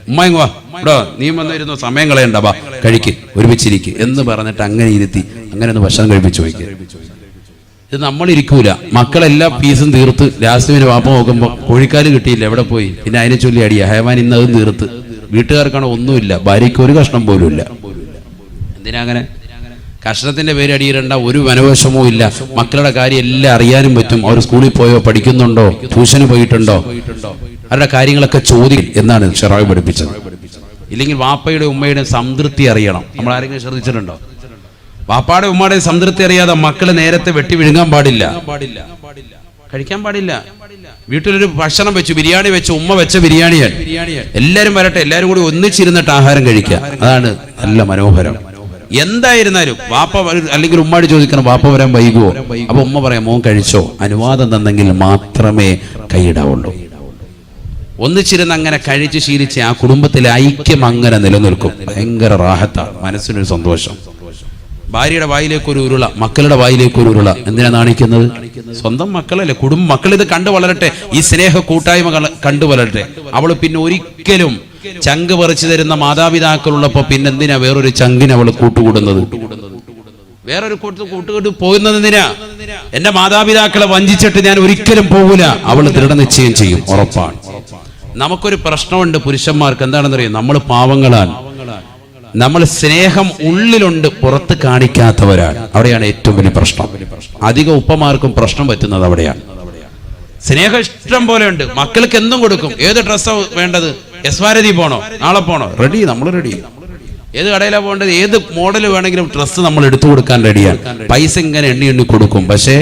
ഉമ്മയും വാ ഇടോ, നീ വന്നിരുന്നു, സമയം കളയണ്ട, ബാ കഴിക്ക്, ഒരുമിച്ചിരിക്കും എന്ന് പറഞ്ഞിട്ട് അങ്ങനെ ഇരുത്തി അങ്ങനെ ഒന്ന് ഭക്ഷണം കഴിപ്പിച്ചു വയ്ക്കുക. ഇത് നമ്മളിരിക്കൂല. മക്കളെല്ലാ പീസും തീർത്ത് ലാസ്റ്റിന് വാപ്പ നോക്കുമ്പോൾ കോഴിക്കാല് കിട്ടിയില്ല, എവിടെ പോയി? പിന്നെ അതിനെ ചൊല്ലി അടിയ ഹയവാൻ ഇന്ന് അതും തീർത്ത്. വീട്ടുകാർക്കാണ് ഒന്നുമില്ല, ഭാര്യയ്ക്ക് ഒരു കഷ്ണം പോലും ഇല്ല. എന്തിനാ അങ്ങനെ? കഷ്ണത്തിന്റെ പേര് അടിയിടണ്ട, ഒരു വനവശമോ ഇല്ല. മക്കളുടെ കാര്യം എല്ലാം അറിയാനും പറ്റും. അവർ സ്കൂളിൽ പോയോ, പഠിക്കുന്നുണ്ടോ, ട്യൂഷന് പോയിട്ടുണ്ടോ, അവരുടെ കാര്യങ്ങളൊക്കെ ചോദിക്കും എന്നാണ് ഷറായി പഠിപ്പിച്ചത്. ഇല്ലെങ്കിൽ വാപ്പയുടെ ഉമ്മയുടെ സംതൃപ്തി അറിയണം. നമ്മൾ ആരെങ്കിലും ശ്രദ്ധിച്ചിട്ടുണ്ടോ? വാപ്പാടെ ഉമ്മയുടെ സംതൃപ്തി അറിയാതെ മക്കള് നേരത്തെ വെട്ടി വിഴുങ്ങാൻ പാടില്ല, കഴിക്കാൻ പാടില്ല. വീട്ടിലൊരു ഭക്ഷണം വെച്ചു, ബിരിയാണി വെച്ചു, ഉമ്മ വെച്ച ബിരിയാണിയാണ്, എല്ലാരും വരട്ടെ, എല്ലാരും കൂടി ഒന്നിച്ചിരുന്നിട്ട് ആഹാരം കഴിക്കുക, അതാണ് നല്ല മനോഹരം. എന്തായിരുന്നാലും വാപ്പ അല്ലെങ്കിൽ ഉമ്മാടി ചോദിക്കണം, വാപ്പ വരാൻ വൈകുവോ? അപ്പൊ ഉമ്മ പറയാം, മോൻ കഴിച്ചോ, അനുവാദം തന്നെങ്കിൽ മാത്രമേ കൈയിടാവുള്ളൂ. ഒന്നിച്ചിരുന്ന് അങ്ങനെ കഴിച്ച് ശീലിച്ച് ആ കുടുംബത്തിലെ ഐക്യം അങ്ങനെ നിലനിൽക്കും. ഭയങ്കര റാഹത്താണ്, മനസ്സിനൊരു സന്തോഷം. ഭാര്യയുടെ വായിലേക്ക് ഒരു ഉരുള, മക്കളുടെ വായിലേക്ക് ഒരു ഉരുള. എന്തിനാ നാണിക്കുന്നത്? സ്വന്തം മക്കളല്ലേ, മക്കൾ ഇത് കണ്ടു വളരട്ടെ, ഈ സ്നേഹ കൂട്ടായ്മ കണ്ടു വളരട്ടെ. അവള് പിന്നെ ഒരിക്കലും ചങ്ക് പറിച്ചു തരുന്ന മാതാപിതാക്കളുള്ളപ്പോ പിന്നെന്തിനാ വേറൊരു ചങ്കിന് അവള് കൂട്ടുകൂടുന്നത്? വേറൊരു കൂട്ടുകൂട്ട് പോകുന്നത് എന്തിനാ? എന്റെ മാതാപിതാക്കളെ വഞ്ചിച്ചിട്ട് ഞാൻ ഒരിക്കലും പോകൂല. അവള് ദൃഢനിശ്ചയം ചെയ്യും, ഉറപ്പാണ്. നമുക്കൊരു പ്രശ്നമുണ്ട് പുരുഷന്മാർക്ക്, എന്താണെന്നറിയാം? നമ്മൾ പാവങ്ങളാണ്, നമ്മൾ സ്നേഹം ഉള്ളിലുണ്ട്, പുറത്ത് കാണിക്കാത്തവരാണ്. അവിടെയാണ് ഏറ്റവും വലിയ പ്രശ്നം. അധിക ഉപ്പമാർക്കും പ്രശ്നം പറ്റുന്നത് അവിടെയാണ്. സ്നേഹം ഇഷ്ടം പോലെ ഉണ്ട്, മക്കൾക്ക് എന്തും കൊടുക്കും. ഏത് ഡ്രസ്സാണ് വേണ്ടത്? യസ്വാരതി പോണോ, നാളെ പോണോ? റെഡി, നമ്മൾ റെഡി. ഏത് കടയിലാണ് പോകേണ്ടത്? ഏത് മോഡൽ വേണമെങ്കിലും ഡ്രസ്സ് നമ്മൾ എടുത്തു കൊടുക്കാൻ റെഡിയാണ്. പൈസ ഇങ്ങനെ എണ്ണി കൊടുക്കും. പക്ഷേ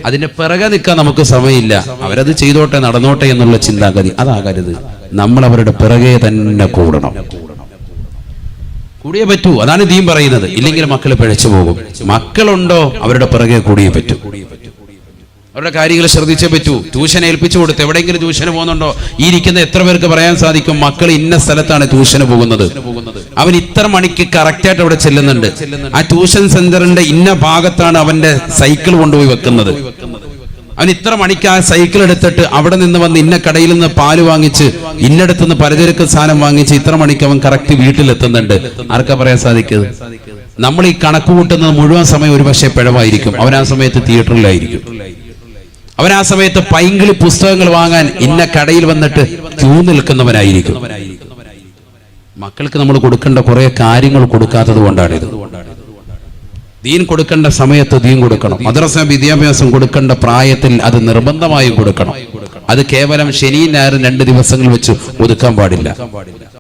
അതിന്റെ പിറകെ നിൽക്കാൻ നമുക്ക് സമയമില്ല. അവരത് ചെയ്തോട്ടെ, നടന്നോട്ടെ എന്നുള്ള ചിന്താഗതി അതാകരുത്. നമ്മൾ അവരുടെ പിറകെ തന്നെ കൂടണം, കൂടിയേ പറ്റൂ. അതാണ് ദീൻ പറയുന്നത്. ഇല്ലെങ്കിൽ മക്കൾ പിഴച്ചു പോകും. മക്കളുണ്ടോ അവരുടെ പിറകെ കൂടിയേ പറ്റൂ. അവരുടെ കാര്യങ്ങൾ ശ്രദ്ധിച്ചേ പറ്റൂ. ട്യൂഷൻ ഏൽപ്പിച്ചു കൊടുത്ത് എവിടെയെങ്കിലും ട്യൂഷന് പോകുന്നുണ്ടോ? ഈ ഇരിക്കുന്ന എത്ര പേർക്ക് പറയാൻ സാധിക്കും മക്കൾ ഇന്ന സ്ഥലത്താണ് ട്യൂഷന് പോകുന്നത്, അവൻ ഇത്ര മണിക്ക് കറക്റ്റായിട്ട് അവിടെ ചെല്ലുന്നുണ്ട്, ആ ട്യൂഷൻ സെന്ററിന്റെ ഇന്ന ഭാഗത്താണ് അവന്റെ സൈക്കിൾ കൊണ്ടുപോയി വെക്കുന്നത്, അവൻ ഇത്ര മണിക്ക് ആ സൈക്കിൾ എടുത്തിട്ട് അവിടെ നിന്ന് വന്ന് ഇന്ന കടയിൽ നിന്ന് പാല് വാങ്ങിച്ച് ഇന്നടത്ത് നിന്ന് പലചരക്ക് സാധനം വാങ്ങിച്ച് ഇത്ര മണിക്ക് അവൻ കറക്റ്റ് വീട്ടിലെത്തുന്നുണ്ട്. ആർക്കാ പറയാൻ സാധിക്കുന്നത്? നമ്മൾ ഈ കണക്ക് കൂട്ടുന്നത് മുഴുവൻ സമയം ഒരു പക്ഷേ പിഴവായിരിക്കും. അവൻ ആ സമയത്ത് തിയേറ്ററിലായിരിക്കും, അവൻ ആ സമയത്ത് പൈങ്കിളി പുസ്തകങ്ങൾ വാങ്ങാൻ ഇന്ന കടയിൽ വന്നിട്ട് ക്യൂ നിൽക്കുന്നവനായിരിക്കും. മക്കൾക്ക് നമ്മൾ കൊടുക്കേണ്ട കുറെ കാര്യങ്ങൾ കൊടുക്കാത്തത് കൊണ്ടാണിത്. ദീൻ കൊടുക്കേണ്ട സമയത്ത് ദീൻ കൊടുക്കണം. മദ്രസ വിദ്യാഭ്യാസം കൊടുക്കേണ്ട പ്രായത്തിൽ അത് നിർബന്ധമായും കൊടുക്കണം. അത് കേവലം ശനി ഞായർ 2 ദിവസങ്ങൾ വെച്ച് ഒതുക്കാൻ പാടില്ല.